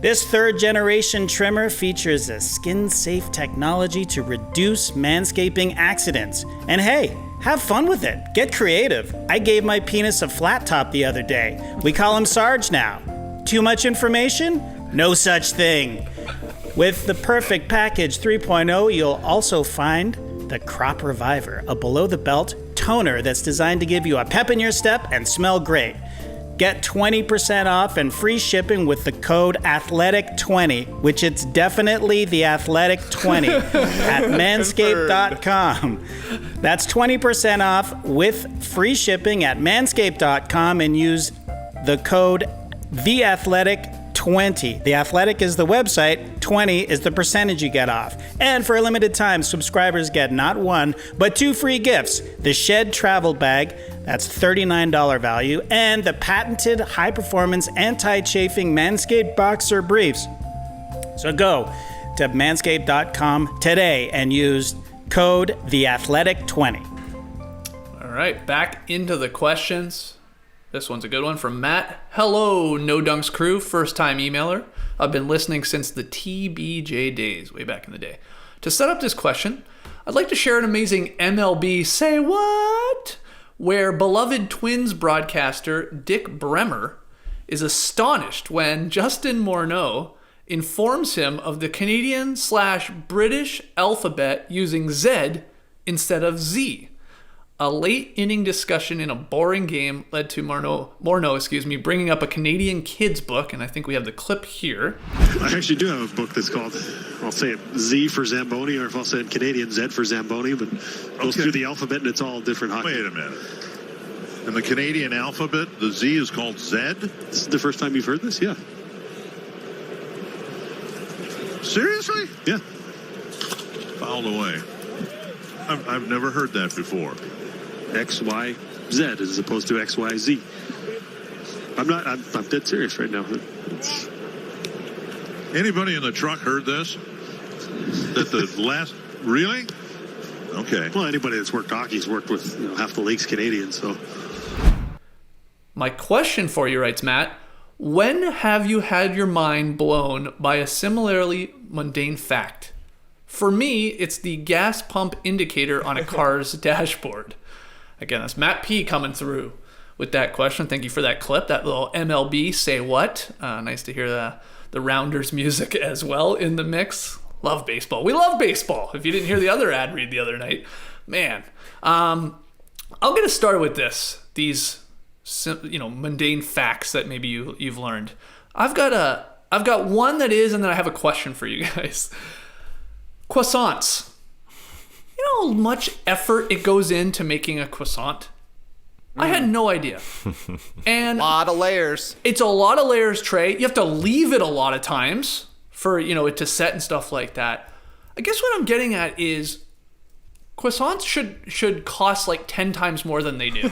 This third-generation trimmer features a skin-safe technology to reduce manscaping accidents. And hey, have fun with it. Get creative. I gave my penis a flat top the other day. We call him Sarge now. Too much information? No such thing. With the Perfect Package 3.0, you'll also find the Crop Reviver, a below-the-belt toner that's designed to give you a pep in your step and smell great. Get 20% off and free shipping with the code ATHLETIC20, which it's definitely the Athletic20 at manscaped.com. That's 20% off with free shipping at manscaped.com and use the code THEATHLETIC20. The Athletic is the website, 20 is the percentage you get off. And for a limited time, subscribers get not one, but 2 free gifts. The Shed Travel Bag, that's $39 value, and the patented high-performance anti-chafing Manscaped Boxer Briefs. So go to manscaped.com today and use code THEATHLETIC20. All right, back into the questions. This one's a good one from Matt. Hello, No Dunks crew, first-time emailer. I've been listening since the TBJ days, way back in the day. To set up this question, I'd like to share an amazing MLB Say What? Where beloved Twins broadcaster Dick Bremer is astonished when Justin Morneau informs him of the Canadian/British alphabet using Z instead of Z. A late inning discussion in a boring game led to Morneau, bringing up a Canadian kids book, and I think we have the clip here. I actually do have a book that's called, I'll say it Z for Zamboni, or if I'll say it Canadian, Z for Zamboni, but it goes through the alphabet and it's all different hockey. Wait a minute. In the Canadian alphabet, the Z is called Z? This is the first time you've heard this? Yeah. Seriously? Yeah. Fouled away. I've never heard that before. X, Y, Z as opposed to X, Y, Z. I'm dead serious right now. Anybody in the truck heard this? That the last, really? Okay. Well, anybody that's worked hockey has worked with half the league's Canadian, so. My question for you, writes Matt, when have you had your mind blown by a similarly mundane fact? For me, it's the gas pump indicator on a car's dashboard. Again, that's Matt P coming through with that question. Thank you for that clip, that little MLB Say What. Nice to hear the Rounders music as well in the mix. Love baseball. We love baseball. If you didn't hear the other ad read the other night, man. I'll get us started with this. These mundane facts that maybe you've learned. I've got one that is, and then I have a question for you guys. Croissants. You know how much effort it goes into making a croissant? I had no idea. And A lot of layers. it's a lot of layers, Trey. You have to leave it a lot of times for it to set and stuff like that. I guess what I'm getting at is croissants should cost like 10 times more than they do.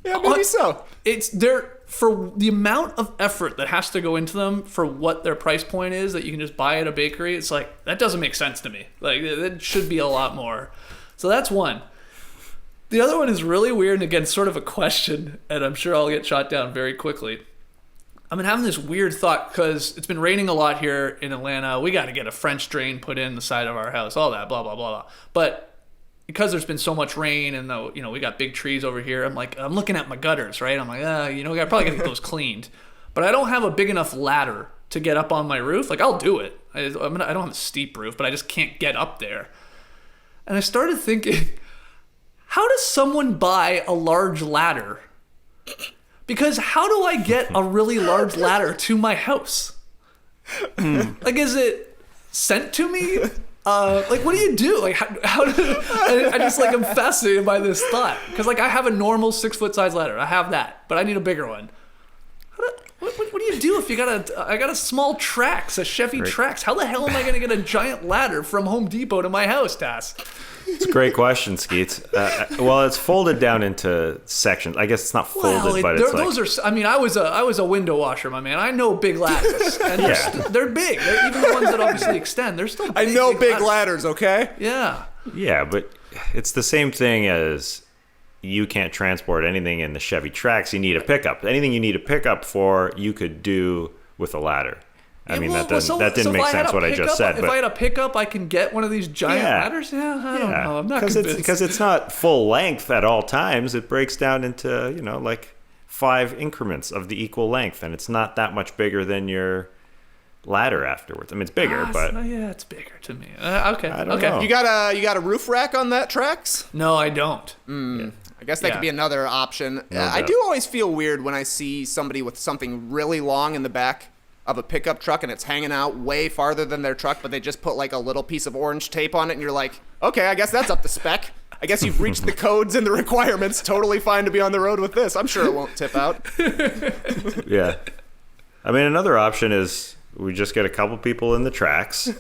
Yeah, maybe so. They're for the amount of effort that has to go into them for what their price point is that you can just buy at a bakery. It's like, that doesn't make sense to me. Like, it should be a lot more. So that's one. The other one is really weird, and again, sort of a question, and I'm sure I'll get shot down very quickly. I've been having this weird thought because it's been raining a lot here in Atlanta. We got to get a French drain put in the side of our house, all that, blah, blah, blah, blah. But because there's been so much rain and we got big trees over here, I'm looking at my gutters, right? I'm like, we probably got to get those cleaned. But I don't have a big enough ladder to get up on my roof. Like, I'll do it. I don't have a steep roof, but I just can't get up there. And I started thinking, how does someone buy a large ladder? Because how do I get a really large ladder to my house? Like, is it sent to me? Like, what do you do? Like, how do I just I'm fascinated by this thought because I have a normal 6-foot size ladder. I have that, but I need a bigger one. What do you do if you I got a small Trax, a Chevy Trax? How the hell am I going to get a giant ladder from Home Depot to my house, Tass? It's a great question, Skeets. Well, it's folded down into sections. I guess it's not folded, but it's like... those are. I mean, I was a window washer, my man. I know big ladders, and they're big. They're, even the ones that obviously extend, they're still. I know big ladders. Okay. Yeah. Yeah, but it's the same thing as you can't transport anything in the Chevy Trax. You need a pickup. Anything you need a pickup for, you could do with a ladder. I mean, that didn't make sense what I just said. If I had a pickup, I can get one of these giant ladders? Yeah, I don't know. I'm not convinced. Because it's not full length at all times. It breaks down into, like 5 increments of the equal length. And it's not that much bigger than your ladder afterwards. I mean, it's bigger, but... it's bigger to me. Okay. I don't know. You got a roof rack on that Trax? No, I don't. I guess that could be another option. I do always feel weird when I see somebody with something really long in the back of a pickup truck and it's hanging out way farther than their truck, but they just put like a little piece of orange tape on it and you're like, okay, I guess that's up to spec. I guess you've reached the codes and the requirements. Totally fine to be on the road with this. I'm sure it won't tip out. Yeah. I mean, another option is we just get a couple people in the Trax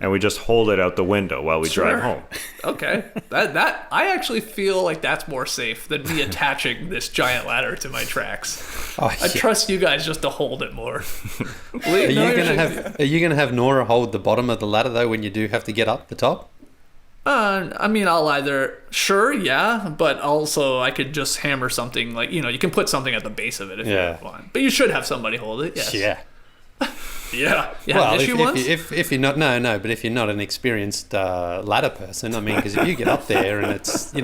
and we just hold it out the window while we drive home. Okay. That I actually feel like that's more safe than me attaching this giant ladder to my Trax. I trust you guys just to hold it more. Are you gonna have Nora hold the bottom of the ladder though when you do have to get up the top? I mean, I'll either but also I could just hammer something like you can put something at the base of it if you want. But you should have somebody hold it. Yes. Yeah. Yeah. Well, if you're not but if you're not an experienced ladder person, I mean, because if you get up there and it's a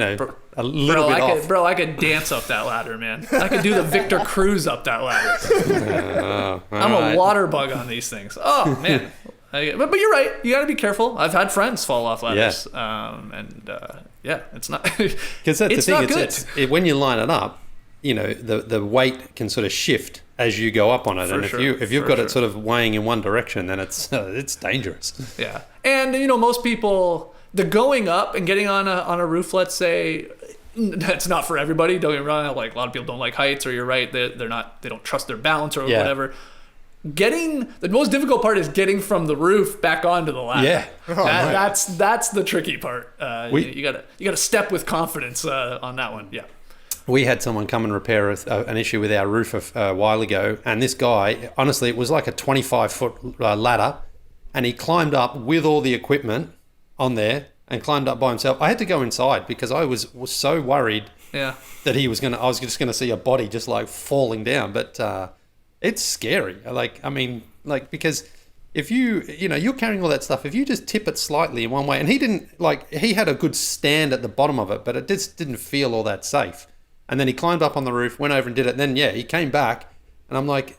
little bit off, I could dance up that ladder, man. I could do the Victor Cruz up that ladder. I'm a water bug on these things. Oh man. But you're right. You got to be careful. I've had friends fall off ladders, it's not because that's the thing. When you line it up, the weight can sort of shift as you go up on it, if you've got it sort of weighing in one direction, then it's dangerous. Yeah, and most people, the going up and getting on a roof, let's say, that's not for everybody. Don't get me wrong. Like a lot of people don't like heights, or you're right, they don't trust their balance or whatever. The most difficult part is getting from the roof back onto the ladder. Yeah, that's the tricky part. You gotta step with confidence on that one. Yeah. We had someone come and repair an issue with our roof a while ago, and this guy, honestly, it was like a 25-foot ladder, and he climbed up with all the equipment on there and climbed up by himself. I had to go inside because I was so worried that I was just gonna see a body just like falling down. But it's scary. Because if you're carrying all that stuff, if you just tip it slightly in one way, and he had a good stand at the bottom of it, but it just didn't feel all that safe. And then he climbed up on the roof, went over and did it. And then, he came back. And I'm like,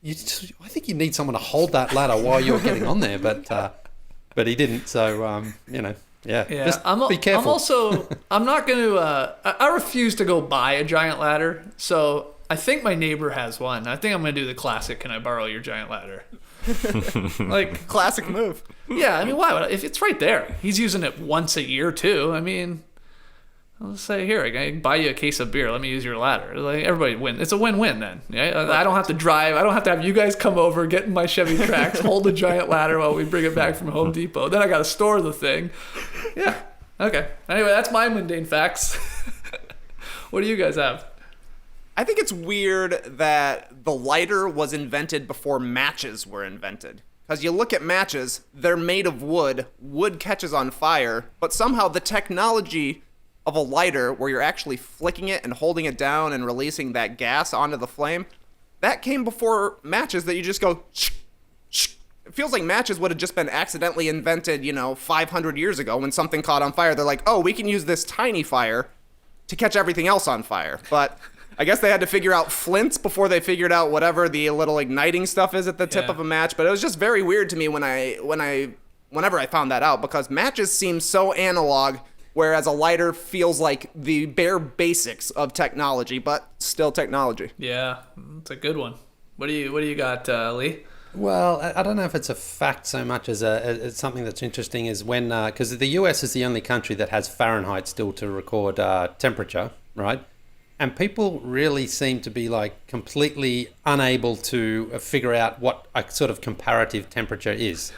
I think you need someone to hold that ladder while you're getting on there. But he didn't. So, just be careful. I'm not going to, I refuse to go buy a giant ladder. So I think my neighbor has one. I think I'm going to do the classic, can I borrow your giant ladder? Like classic move. Yeah, I mean, why would if it's right there? He's using it once a year too. I mean, I'll say, here, I can buy you a case of beer. Let me use your ladder. Like, everybody win. It's a win-win then. Yeah? I don't have to drive. I don't have to have you guys come over, get in my Chevy Trax, hold a giant ladder while we bring it back from Home Depot. Then I got to store the thing. Yeah. Okay. Anyway, that's my mundane facts. What do you guys have? I think it's weird that the lighter was invented before matches were invented. Because you look at matches, they're made of wood. Wood catches on fire. But somehow the technology of a lighter where you're actually flicking it and holding it down and releasing that gas onto the flame, that came before matches that you just go shh, shh. It feels like matches would have just been accidentally invented, 500 years ago when something caught on fire. They're like, oh, we can use this tiny fire to catch everything else on fire. But I guess they had to figure out flints before they figured out whatever the little igniting stuff is at the tip of a match. But it was just very weird to me whenever I found that out, because matches seem so analog, whereas a lighter feels like the bare basics of technology, but still technology. Yeah, it's a good one. What do you got, Lee? Well, I don't know if it's a fact so much as it's something that's interesting is when, because the US is the only country that has Fahrenheit still to record temperature, right? And people really seem to be like completely unable to figure out what a sort of comparative temperature is,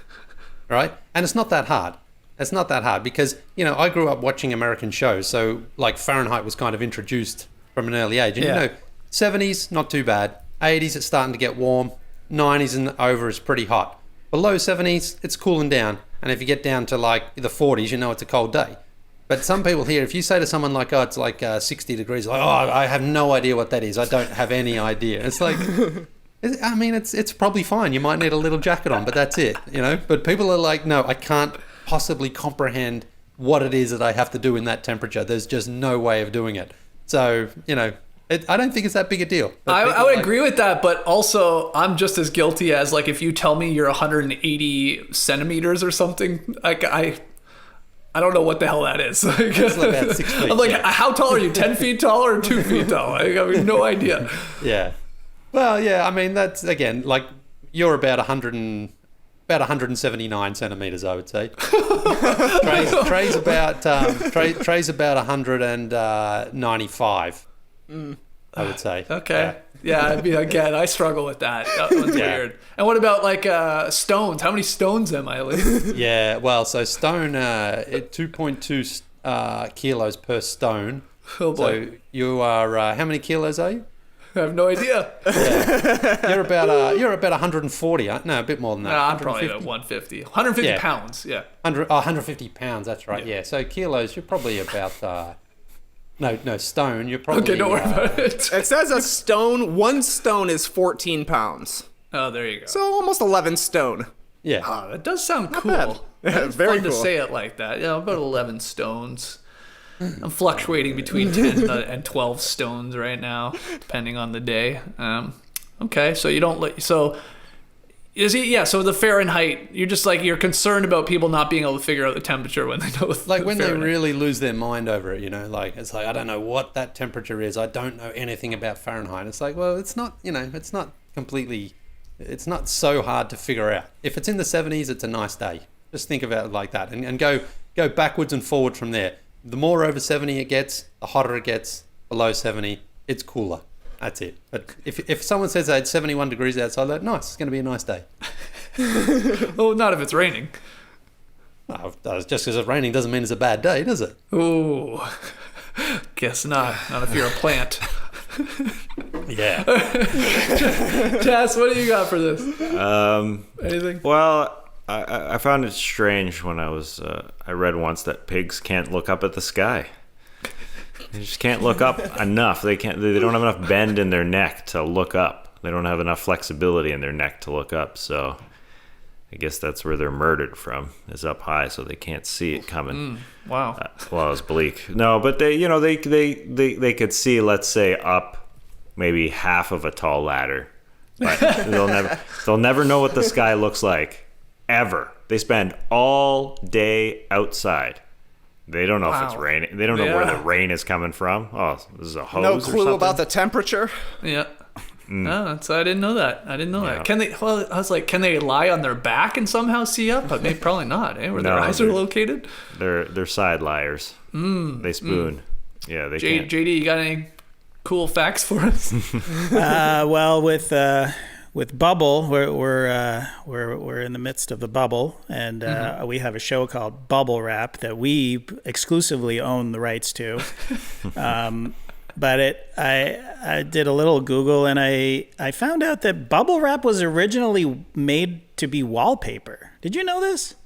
right? And it's not that hard. It's not that hard because, I grew up watching American shows. So like Fahrenheit was kind of introduced from an early age. And 70s, not too bad. 80s, it's starting to get warm. 90s and over is pretty hot. Below 70s, it's cooling down. And if you get down to like the 40s, it's a cold day. But some people here, if you say to someone like, it's like 60 degrees, like, I have no idea what that is. I don't have any idea. It's like, it's probably fine. You might need a little jacket on, but that's it, But people are like, no, I can't possibly comprehend what it is that I have to do in that temperature. There's just no way of doing it. So, I don't think it's that big a deal. I would agree with that, but also I'm just as guilty as like if you tell me you're 180 centimeters or something, like I don't know what the hell that is. It's about 6 feet. I'm like, how tall are you? 10 feet tall or 2 feet tall? I have no idea. Yeah. Well, yeah. that's again like you're about 179 centimeters, I would say. Trey's about 195. I would say. Okay. Yeah, again, I struggle with that. That one's weird. And what about like stones? How many stones am I? Yeah, well, so stone, 2.2 kilos per stone. Oh boy. So you are, how many kilos are you? I have no idea. Yeah. You're about 140. No, a bit more than that. No, I'm probably about 150. 150 pounds, yeah. 150 pounds, that's right, yeah. So kilos, you're probably about... No, stone. You're probably... Okay, don't worry about it. It says one stone is 14 pounds. Oh, there you go. So almost 11 stone. Yeah. Oh, that does sound cool. bad. It's Very fun cool. to say it like that. Yeah, about 11 stones. I'm fluctuating between 10 and 12 stones right now, depending on the day. Okay, so you don't let... So... So the Fahrenheit, you're concerned about people not being able to figure out the temperature when they know like when Fahrenheit. they really lose their mind over it, it's like, I don't know what that temperature is. I don't know anything about Fahrenheit. It's like, well, it's not, it's not completely, it's not so hard to figure out. If it's in the 70s, it's a nice day. Just think about it like that and go backwards and forward from there. The more over 70 it gets, the hotter it gets. Below 70, it's cooler. That's it. But if someone says it's 71 degrees outside, like, nice, it's going to be a nice day. Well, not if it's raining. No, just because it's raining doesn't mean it's a bad day, does it? Ooh, guess not. Not if you're a plant. Yeah. Jess, what do you got for this? Anything? Well, I found it strange when I read once that pigs can't look up at the sky. They just can't look up enough. They don't have enough bend in their neck to look up. They don't have enough flexibility in their neck to look up. So I guess that's where they're murdered from, is up high, so they can't see it coming. Wow. Well, it's bleak. No, but they could see, let's say, up maybe half of a tall ladder. But they'll never know what the sky looks like ever. They spend all day outside. They don't know if it's raining. They don't know where the rain is coming from. Oh, this is a hose. No or clue something? about the temperature. Yeah. No, I didn't know that. That. Can they? Well, I was like, can they lie on their back and somehow see up? But maybe probably not. Where their eyes are located. They're side liars. They spoon. Yeah, they can't. JD, you got any cool facts for us? Well, with Bubble, we're in the midst of the Bubble, and we have a show called Bubble Wrap that we exclusively own the rights to. But I did a little Google, and I found out that Bubble Wrap was originally made to be wallpaper. Did you know this?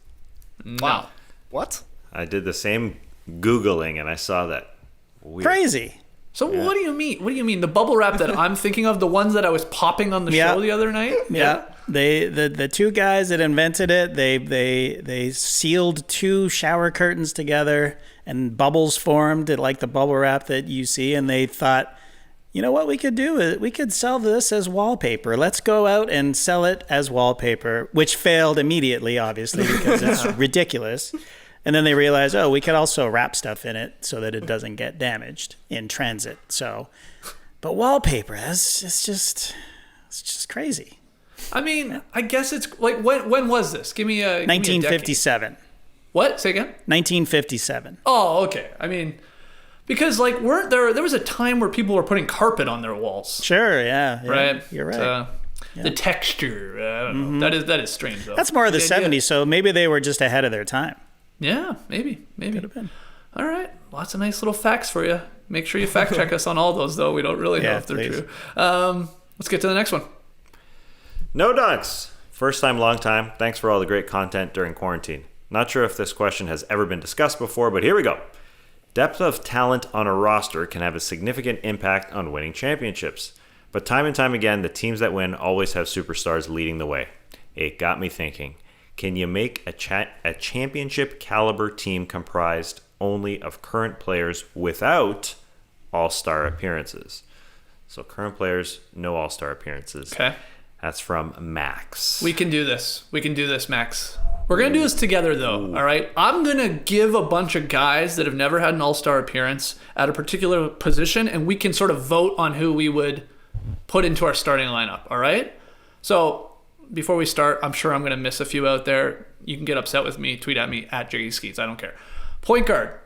No. What? I did the same Googling, and I saw that. Weird. Crazy. So what do you mean? What do you mean? The bubble wrap that I'm thinking of, the ones that I was popping on the show the other night? Yeah. The two guys that invented it, they sealed two shower curtains together and bubbles formed like the bubble wrap that you see, and they thought, you know what we could do is we could sell this as wallpaper. Let's go out and sell it as wallpaper, which failed immediately, obviously, because it's ridiculous. And then they realized, we could also wrap stuff in it so that it doesn't get damaged in transit. So, but wallpaper, it's just crazy. I mean, I guess it's like, when was this? Give me a 1957. What? Say again? 1957. Oh, okay. I mean, because like, weren't there was a time where people were putting carpet on their walls. Sure, yeah. Right? You're right. The texture, I don't know. That is strange though. That's more of the 70s, so maybe they were just ahead of their time. Yeah, maybe. Could have been. All right. Lots of nice little facts for you. Make sure you fact check us on all those, though. We don't really know if they're please. true. Let's get to the next one. No dunks. First time, long time. Thanks for all the great content during quarantine. Not sure if this question has ever been discussed before, but here we go. Depth of talent on a roster can have a significant impact on winning championships. But time and time again, the teams that win always have superstars leading the way. It got me thinking. Can you make a championship caliber team comprised only of current players without all-star appearances? So current players, no all-star appearances. Okay. That's from Max. We can do this. Max. We're going to do this together, though, all right? I'm going to give a bunch of guys that have never had an all-star appearance at a particular position, and we can sort of vote on who we would put into our starting lineup, all right? So before we start, I'm sure I'm going to miss a few out there. You can get upset with me. Tweet at me, at Jiggy Skeets. I don't care. Point guard.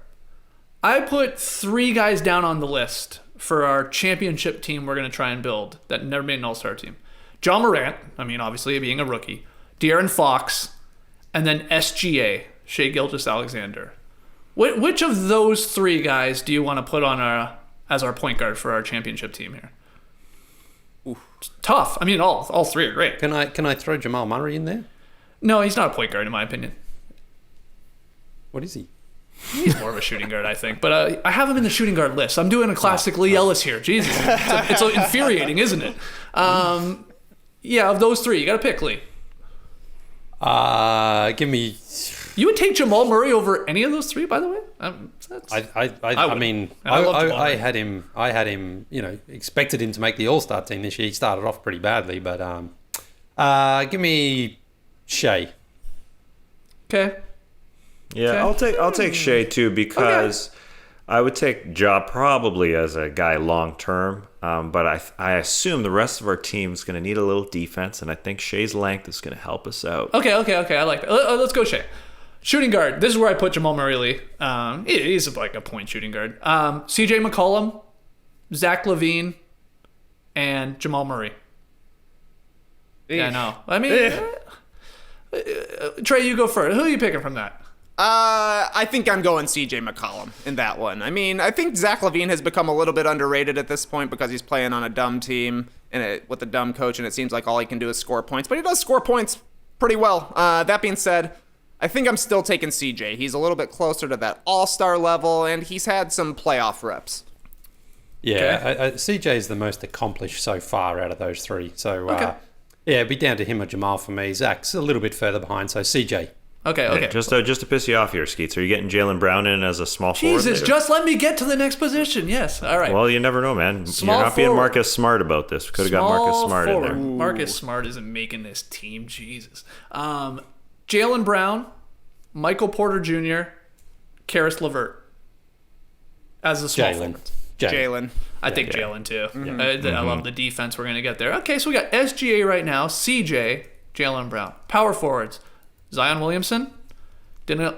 I put 3 guys down on the list for our championship team we're going to try and build that never made an all-star team. Ja Morant, obviously being a rookie. De'Aaron Fox. And then SGA, Shai Gilgeous-Alexander. Which of those 3 guys do you want to put on as our point guard for our championship team here? Ooh. It's tough. All 3 are great. Can I throw Jamal Murray in there? No, he's not a point guard in my opinion. What is he? He's more of a shooting guard, I think. But I have him in the shooting guard list. I'm doing a classic Lee Ellis here. Jesus. It's infuriating, isn't it? Yeah, of those 3, you got to pick, Lee. Give me. You would take Jamal Murray over any of those 3, by the way? I had him. Expected him to make the All-Star team this year. He started off pretty badly, but give me Shai. Okay. Yeah, Okay. I'll take Shai too because I would take Ja probably as a guy long term, but I assume the rest of our team is going to need a little defense, and I think Shai's length is going to help us out. Okay. I like that. Let's go Shai. Shooting guard. This is where I put Jamal Murray Lee. He's like a point shooting guard. CJ McCollum, Zach LaVine, and Jamal Murray. Yeah, I know. Trey, you go first. Who are you picking from that? I think I'm going CJ McCollum in that one. I think Zach LaVine has become a little bit underrated at this point because he's playing on a dumb team and with a dumb coach, and it seems like all he can do is score points. But he does score points pretty well. That being said, I think I'm still taking CJ. He's a little bit closer to that all-star level, and he's had some playoff reps. Yeah, CJ is the most accomplished so far out of those 3. So, Okay. it'd be down to him or Jamal for me. Zach's a little bit further behind, so CJ. Okay. Yeah, just to piss you off here, Skeets, are you getting Jaylen Brown in as a small forward? Jesus, just let me get to the next position. Yes. All right. Well, you never know, man. Small You're not being forward. Marcus Smart about this. Could have got Marcus Smart forward. in there. Marcus Smart isn't making this team. Jesus. Jaylen Brown, Michael Porter Jr., Karis LeVert as a small forward. Jalen. I think Jalen too. I love the defense we're going to get there. Okay, so we got SGA right now, CJ, Jaylen Brown. Power forwards, Zion Williamson, Danilo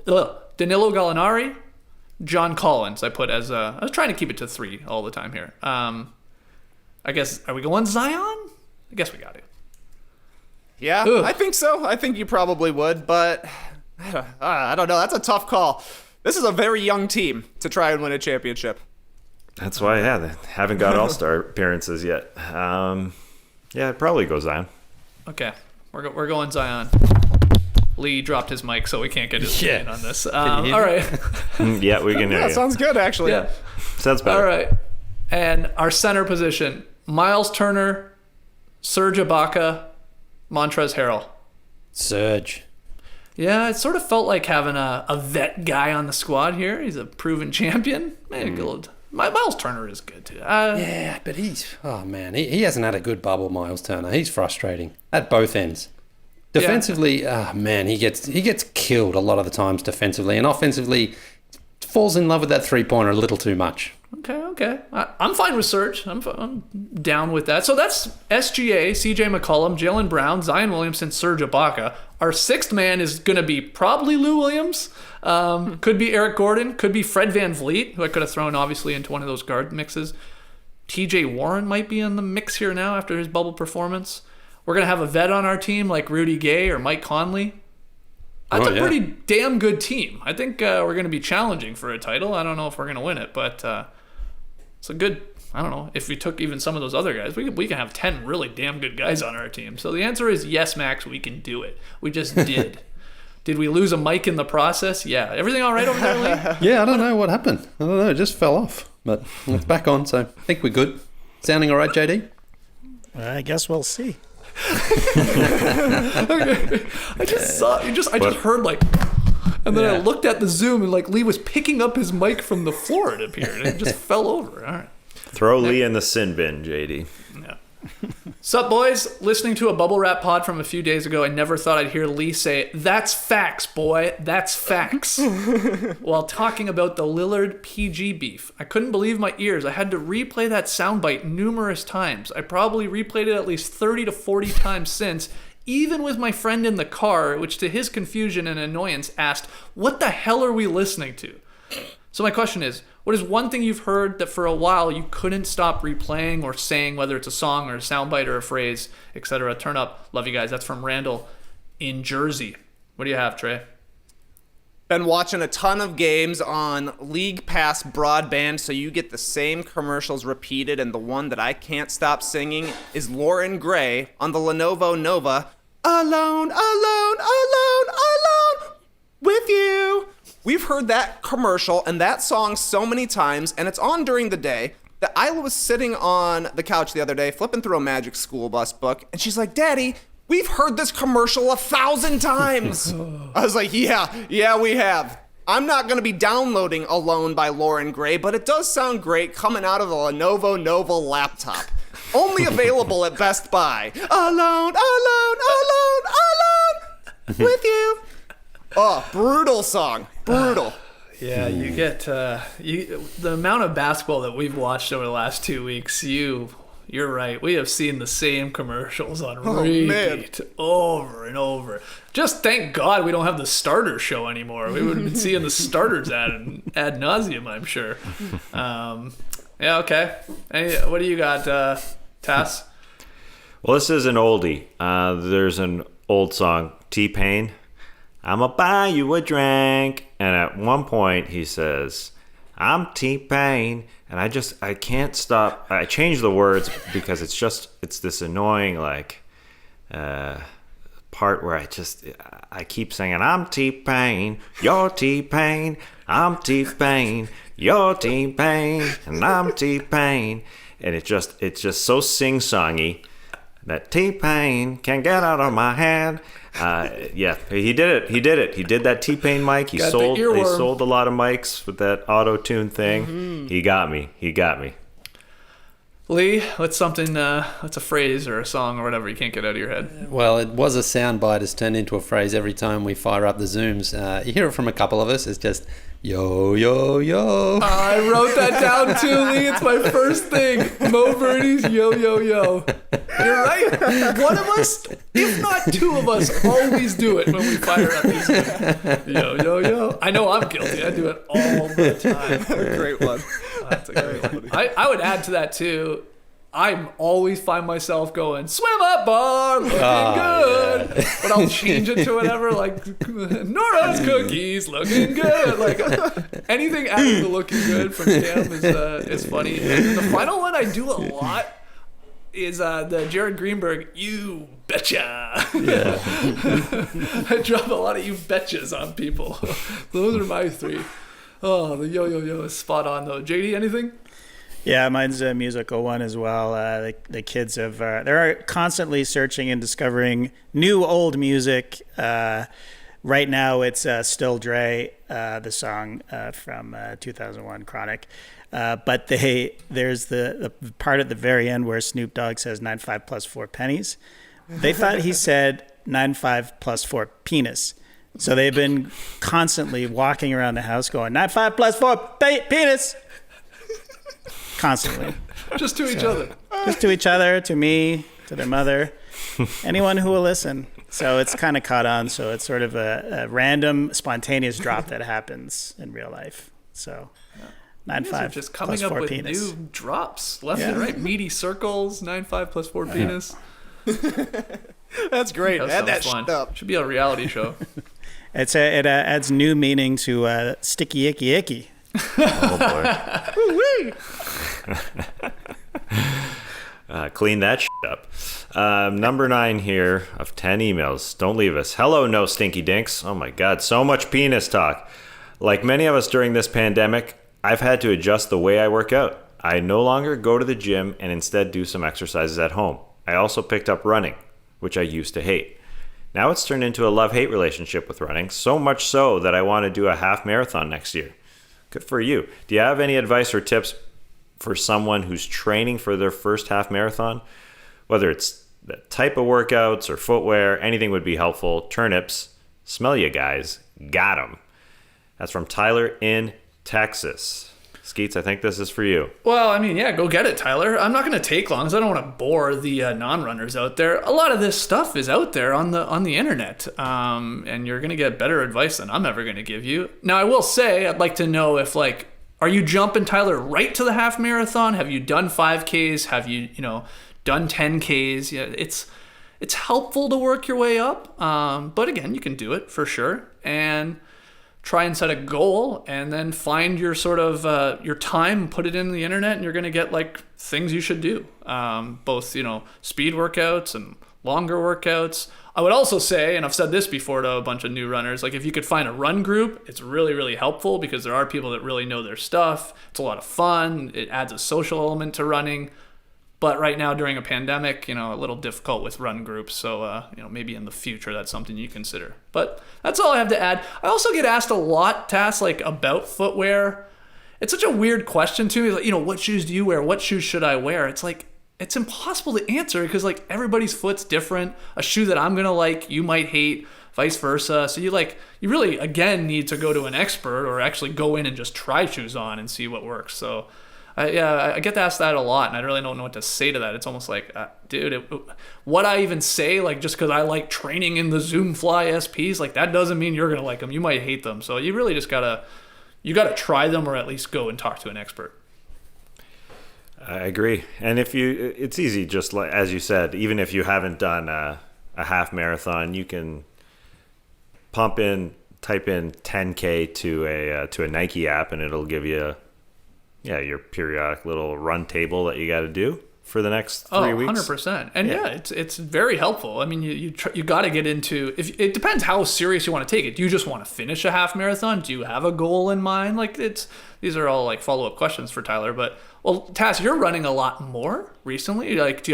Gallinari, John Collins. I was trying to keep it to 3 all the time here. I guess, are we going Zion? I guess we got it. Yeah, Ugh. I think so. I think you probably would, but I don't know. That's a tough call. This is a very young team to try and win a championship. That's why, they haven't got all-star appearances yet. I'd probably go Zion. Okay, we're going Zion. Lee dropped his mic, so we can't get his opinion on this. All right. Yeah, we can hear Yeah, you. sounds good, actually. Yeah. Sounds better. All right. And our center position, Miles Turner, Serge Ibaka, Montrezl Harrell. Serge. Yeah, it sort of felt like having a vet guy on the squad here. He's a proven champion. Miles Turner is good, too. Yeah, but he hasn't had a good bubble, Miles Turner. He's frustrating at both ends. Defensively, he gets killed a lot of the times defensively, and offensively falls in love with that three-pointer a little too much. Okay. I'm fine with Serge. I'm down with that. So that's SGA, CJ McCollum, Jaylen Brown, Zion Williamson, Serge Ibaka. Our 6th man is going to be probably Lou Williams. Could be Eric Gordon. Could be Fred VanVleet, who I could have thrown obviously into one of those guard mixes. TJ Warren might be in the mix here now after his bubble performance. We're going to have a vet on our team like Rudy Gay or Mike Conley. That's a pretty damn good team. I think we're going to be challenging for a title. I don't know if we're going to win it, but it's a good, I don't know, if we took even some of those other guys, we can have 10 really damn good guys on our team. So the answer is yes, Max, we can do it. We just did. Did we lose a mic in the process? Yeah. Everything all right over there, Lee? Yeah, I don't know what happened. I don't know. It just fell off. But it's back on, so I think we're good. Sounding all right, JD? I guess we'll see. Okay. I just heard like, and then I looked at the Zoom and like Lee was picking up his mic from the floor, it appeared, and it just fell over. All right. Throw Lee in the sin bin, JD. Yeah. Sup, boys? Listening to a bubble wrap pod from a few days ago, I never thought I'd hear Lee say, "That's facts, boy. That's facts," while talking about the Lillard PG beef. I couldn't believe my ears. I had to replay that soundbite numerous times. I probably replayed it at least 30 to 40 times since, even with my friend in the car, which to his confusion and annoyance asked, "What the hell are we listening to?" So my question is, what is one thing you've heard that for a while you couldn't stop replaying or saying, whether it's a song or a soundbite or a phrase, etc.? Turn up. Love you guys. That's from Randall in Jersey. What do you have, Trey? Been watching a ton of games on League Pass broadband, so you get the same commercials repeated, and the one that I can't stop singing is Lauren Gray on the Lenovo Nova. Alone, alone, alone, alone with you. We've heard that commercial and that song so many times, and it's on during the day, that I was sitting on the couch the other day flipping through a Magic School Bus book, and she's like, "Daddy, we've heard this commercial 1,000 times." I was like, yeah, we have. I'm not going to be downloading Alone by Lauren Gray, but it does sound great coming out of the Lenovo Nova laptop. Only available at Best Buy. Alone, alone, alone, alone with you. Oh, brutal song. Brutal. Yeah, you get the amount of basketball that we've watched over the last 2 weeks. You're right. We have seen the same commercials on repeat over and over. Just thank God we don't have the starter show anymore. We would have been seeing the starters ad nauseum, I'm sure. Yeah, okay. What do you got, Tass? Well, this is an oldie. There's an old song, T-Pain. "I'ma buy you a drink." And at one point he says, "I'm T-Pain." And I can't stop. I change the words because it's this annoying part where I keep saying, "I'm T-Pain, you're T-Pain, I'm T-Pain, you're T-Pain, and I'm T-Pain." And it's just so sing-songy that T-Pain can get out of my head. Yeah, he did it. He did that T-Pain mic. He sold a lot of mics with that auto-tune thing. Mm-hmm. He got me. Lee, what's a phrase or a song or whatever you can't get out of your head? Well, it was a soundbite. It's turned into a phrase every time we fire up the Zooms. You hear it from a couple of us. It's just, yo, yo, yo. I wrote that down too, Lee. It's my first thing. Mo Verdi's yo, yo, yo. You're right. One of us, if not two of us, always do it when we fire up these things. Yo, yo, yo. I know I'm guilty. I do it all the time. Great one. That's a great one. I would add to that too. I always find myself going, "Swim up bar, looking good," yeah. But I'll change it to whatever, like Nora's cookies, looking good. Like anything adding to looking good from Cam is funny. And the final one I do a lot is the Jared Greenberg, "You betcha." Yeah. I drop a lot of "you betchas" on people. Those are my three. Oh, the yo yo yo is spot on though. JD, anything? Yeah, mine's a musical one as well. The kids they're constantly searching and discovering new old music. Right now it's Still Dre, the song from 2001 Chronic. But there's the part at the very end where Snoop Dogg says 9.5 plus 4 pennies. They thought he said 9.5 plus 4 penis. So they've been constantly walking around the house going 9.5 plus 4 penis. Constantly. Just to each other. Just to each other, to me, to their mother, anyone who will listen. So it's kind of caught on. So it's sort of a random, spontaneous drop that happens in real life. So 9.5 just coming plus up 4 with penis. new drops left and right. Meaty circles, 9.5 plus 4 penis. That's great. That Add that sounds shit up. Should be a reality show. It adds new meaning to sticky icky icky. Oh boy. Clean that up. Number 9 here of 10 emails. Don't leave us. Hello, no stinky dinks. Oh my God, so much penis talk. Like many of us during this pandemic, I've had to adjust the way I work out. I no longer go to the gym and instead do some exercises at home. I also picked up running, which I used to hate. Now it's turned into a love-hate relationship with running, so much so that I want to do a half marathon next year. Good for you. Do you have any advice or tips for someone who's training for their first half marathon? Whether it's the type of workouts or footwear, anything would be helpful. Turnips. Smell you guys. Got 'em. That's from Tyler in Texas. Skeets, I think this is for you. Well, I mean, yeah, go get it, Tyler. I'm not going to take long because I don't want to bore the non-runners out there. A lot of this stuff is out there on the internet, and you're going to get better advice than I'm ever going to give you. Now, I will say, I'd like to know if, like, are you jumping, Tyler, right to the half marathon? Have you done 5Ks? Have you, done 10Ks? Yeah, it's helpful to work your way up, but again, you can do it for sure. And try and set a goal and then find your sort of your time, put it in the internet, and you're going to get like things you should do. Both, speed workouts and longer workouts. I would also say, and I've said this before to a bunch of new runners, like if you could find a run group, it's really, really helpful because there are people that really know their stuff. It's a lot of fun. It adds a social element to running. But right now during a pandemic, a little difficult with run groups. So, maybe in the future, that's something you consider. But that's all I have to add. I also get asked a lot, Tass, like about footwear. It's such a weird question to me. Like, what shoes do you wear? What shoes should I wear? It's like, it's impossible to answer because like everybody's foot's different. A shoe that I'm going to like, you might hate, vice versa. So you really, again, need to go to an expert or actually go in and just try shoes on and see what works. So I get asked that a lot, and I really don't know what to say to that. It's almost like, dude, what I even say, like, just because I like training in the Zoom Fly SPs, like, that doesn't mean you're going to like them. You might hate them. So you really just gotta try them or at least go and talk to an expert. I agree. And it's easy, just like, as you said, even if you haven't done a half marathon, you can type in 10K to a Nike app, and it'll give you your periodic little run table that you got to do for the next 3 weeks. 100%. And it's very helpful. I mean, you got to get into, it depends how serious you want to take it. Do you just want to finish a half marathon? Do you have a goal in mind? Like these are all like follow-up questions for Tyler. But well, Tass, you're running a lot more recently. Like, do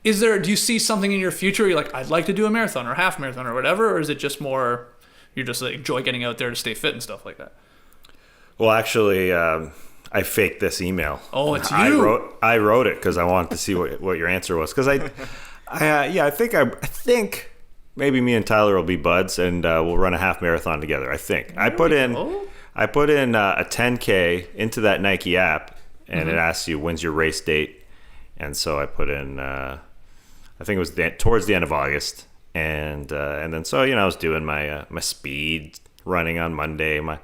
you see something in your future? You're like, I'd like to do a marathon or a half marathon or whatever, or is it just more you just like enjoy getting out there to stay fit and stuff like that? Well, actually, I faked this email. Oh, it's you. I wrote it because I wanted to see what your answer was. Because I think maybe me and Tyler will be buds and we'll run a half marathon together. I think I put in a 10K into that Nike app, and it asks you when's your race date, and so I put in I think it was towards the end of August, and then so I was doing my speed running on Monday, my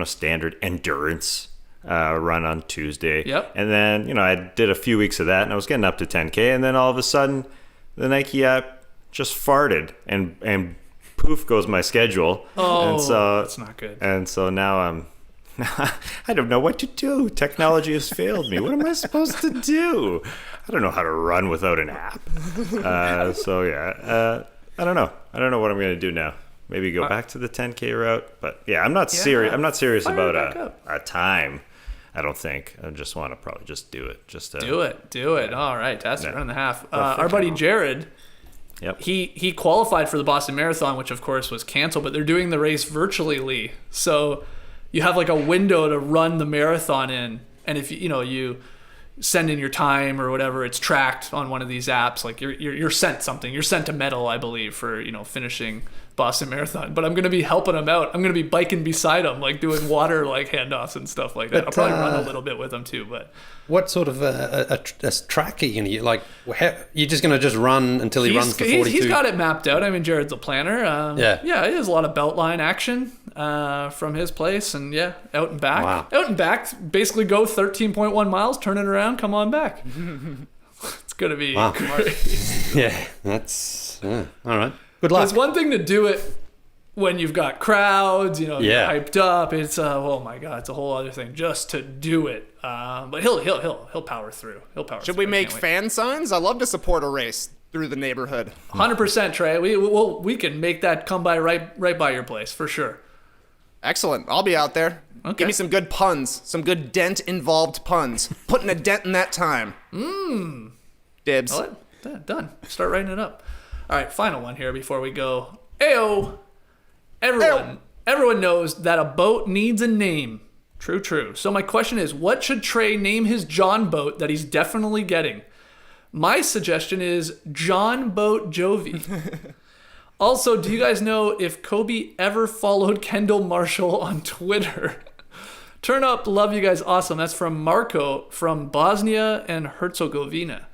standard endurance run on Tuesday. Yep. And then, I did a few weeks of that, and I was getting up to 10K, and then all of a sudden the Nike app just farted and poof goes my schedule. Oh, and so, that's not good. And so now I don't know what to do. Technology has failed me. What am I supposed to do? I don't know how to run without an app. I don't know. I don't know what I'm going to do now. Maybe go back to the 10K route. But yeah, I'm not serious. I'm not serious about a time. I don't think. I just want to probably just do it. Do it. Yeah. All right, Tass, run and a half. Our buddy Jared, yep. He qualified for the Boston Marathon, which of course was canceled, but they're doing the race virtually, Lee. So you have like a window to run the marathon in, and if you send in your time or whatever, it's tracked on one of these apps. Like you're sent something. You're sent a medal, I believe, for finishing Boston Marathon. But I'm gonna be helping him out. I'm gonna be biking beside him, like doing water like handoffs and stuff like that. I'll probably run a little bit with him too. But what sort of a track are you gonna use? Like, you're just gonna run until he runs to 42? He's got it mapped out. I mean, Jared's a planner. Yeah, he has a lot of beltline action from his place, and out and back. Wow. Out and back. Basically, go 13.1 miles, turn it around, come on back. It's gonna be great. Yeah, that's all right. Good luck. It's one thing to do it when you've got crowds, you're Yeah. hyped up. It's oh my god, it's a whole other thing just to do it. But he'll power through. Should we make fan signs? I love to support a race through the neighborhood. 100%, Trey. We can make that come by right by your place for sure. Excellent. I'll be out there. Okay. Give me some good puns, some good dent-involved puns. Putting a dent in that time. Dibs. All right, done. Start writing it up. All right, final one here before we go. Ayo! Everyone knows that a boat needs a name. True. So my question is, what should Trey name his John boat that he's definitely getting? My suggestion is John Boat Jovi. Also, do you guys know if Kobe ever followed Kendall Marshall on Twitter? Turn up, love you guys, awesome. That's from Marco from Bosnia and Herzegovina.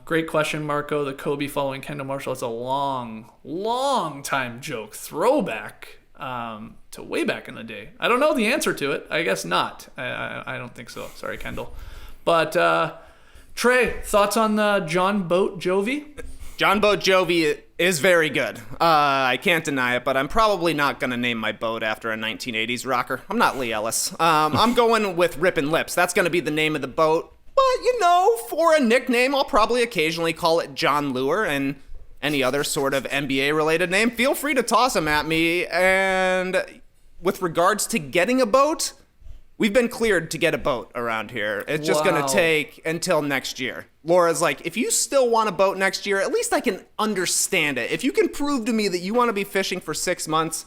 Great question, Marco. The Kobe following Kendall Marshall. It's a long time joke. Throwback to way back in the day. I don't know the answer to it. I guess not. I don't think so. Sorry, Kendall. But Trey, thoughts on the John Boat Jovi? John Boat Jovi is very good. I can't deny it, but I'm probably not going to name my boat after a 1980s rocker. I'm not Lee Ellis. I'm going with Rippin' Lips. That's going to be the name of the boat. But, for a nickname, I'll probably occasionally call it John Lure and any other sort of NBA-related name. Feel free to toss them at me. And with regards to getting a boat, we've been cleared to get a boat around here. It's just going to take until next year. Laura's like, if you still want a boat next year, at least I can understand it. If you can prove to me that you want to be fishing for 6 months,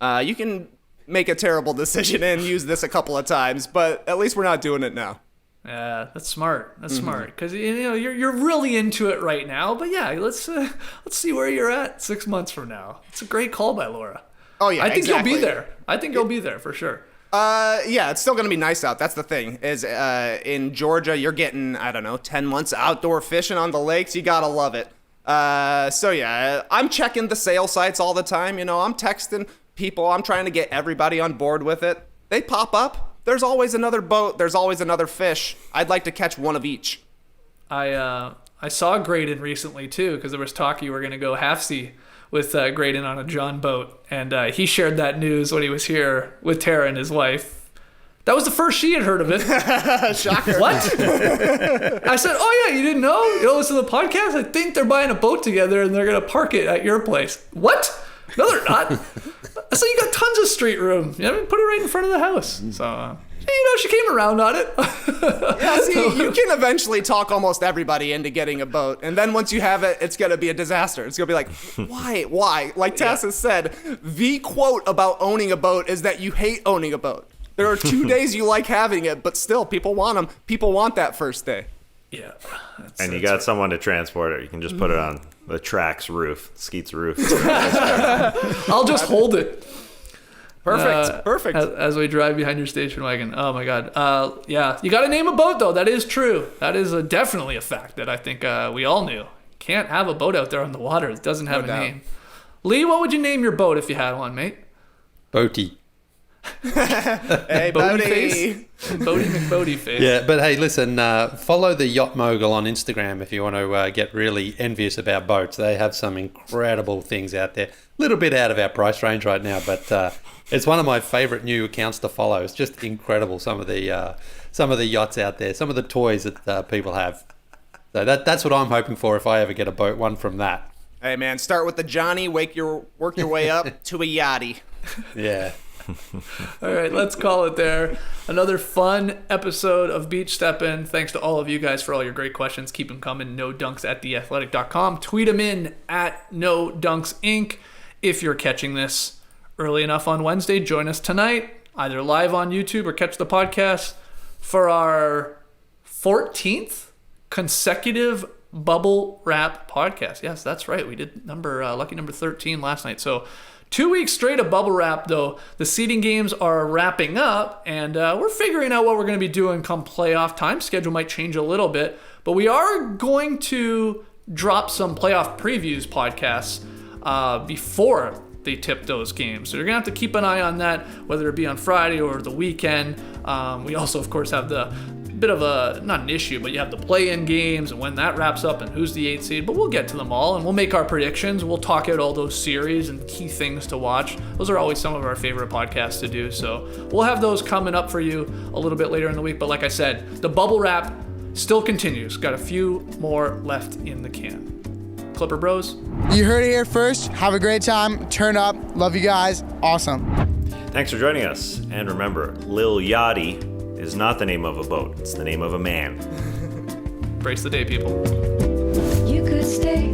you can make a terrible decision and use this a couple of times. But at least we're not doing it now. Yeah, that's smart. That's smart because you're really into it right now. But yeah, let's see where you're at 6 months from now. It's a great call by Laura. Oh yeah, I think exactly. you'll be there. I think you'll be there for sure. Yeah, it's still gonna be nice out. That's the thing. Is in Georgia, you're getting 10 months outdoor fishing on the lakes. You gotta love it. So yeah, I'm checking the sale sites all the time. I'm texting people. I'm trying to get everybody on board with it. They pop up. There's always another boat. There's always another fish. I'd like to catch one of each. I saw Graydon recently too because there was talk you were gonna go half-sea with Graydon on a John boat, and he shared that news when he was here with Tara and his wife. That was the first she had heard of it. Shocker. What? I said, oh yeah, you didn't know? You don't listen to the podcast? I think they're buying a boat together and they're gonna park it at your place. What? No, they're not. So you got tons of street room. Put it right in front of the house. So, she came around on it. Yeah, see, you can eventually talk almost everybody into getting a boat. And then once you have it, it's going to be a disaster. It's going to be like, why? Like Tess has said, the quote about owning a boat is that you hate owning a boat. There are 2 days you like having it, but still, people want them. People want that first day. Yeah. And you got someone to transport it. You can just put it on the track's roof, Skeet's roof. I'll just hold it. Perfect. As we drive behind your station wagon. Oh my God. Yeah. You got to name a boat though. That is true. That is definitely a fact that I think we all knew. Can't have a boat out there on the water. It doesn't have a name. Lee, what would you name your boat if you had one, mate? Boaty. Hey, Boaty Bodie. face. Boaty McBoaty face. Yeah, but hey, listen, follow the Yacht Mogul on Instagram if you want to get really envious about boats. They have some incredible things out there. A little bit out of our price range right now, but it's one of my favorite new accounts to follow. It's just incredible, some of the yachts out there, some of the toys that people have. So that's what I'm hoping for if I ever get a boat, one from that. Hey, man, start with the Johnny, work your way up to a yachty. Yeah. All right, let's call it there. Another fun episode of Beach Steppin'. Thanks to all of you guys for all your great questions. Keep them coming. NoDunks@theathletic.com. Tweet them in at NoDunksInc. If you're catching this early enough on Wednesday, join us tonight, either live on YouTube or catch the podcast for our 14th consecutive bubble wrap podcast. Yes, that's right. We did lucky number 13 last night. So 2 weeks straight of bubble wrap, though. The seeding games are wrapping up, and we're figuring out what we're going to be doing come playoff time. Schedule might change a little bit, but we are going to drop some playoff previews podcasts before they tip those games. So you're going to have to keep an eye on that, whether it be on Friday or the weekend. We also, of course, have the bit of a, not an issue, but you have the play-in games and when that wraps up and who's the 8th seed. But we'll get to them all and we'll make our predictions. We'll talk out all those series and key things to watch. Those are always some of our favorite podcasts to do. So we'll have those coming up for you a little bit later in the week. But like I said, the bubble wrap still continues. Got a few more left in the can. Clipper Bros. You heard it here first. Have a great time. Turn up. Love you guys. Awesome. Thanks for joining us. And remember, Lil Yachty is not the name of a boat. It's the name of a man. Brace the day, people. You could stay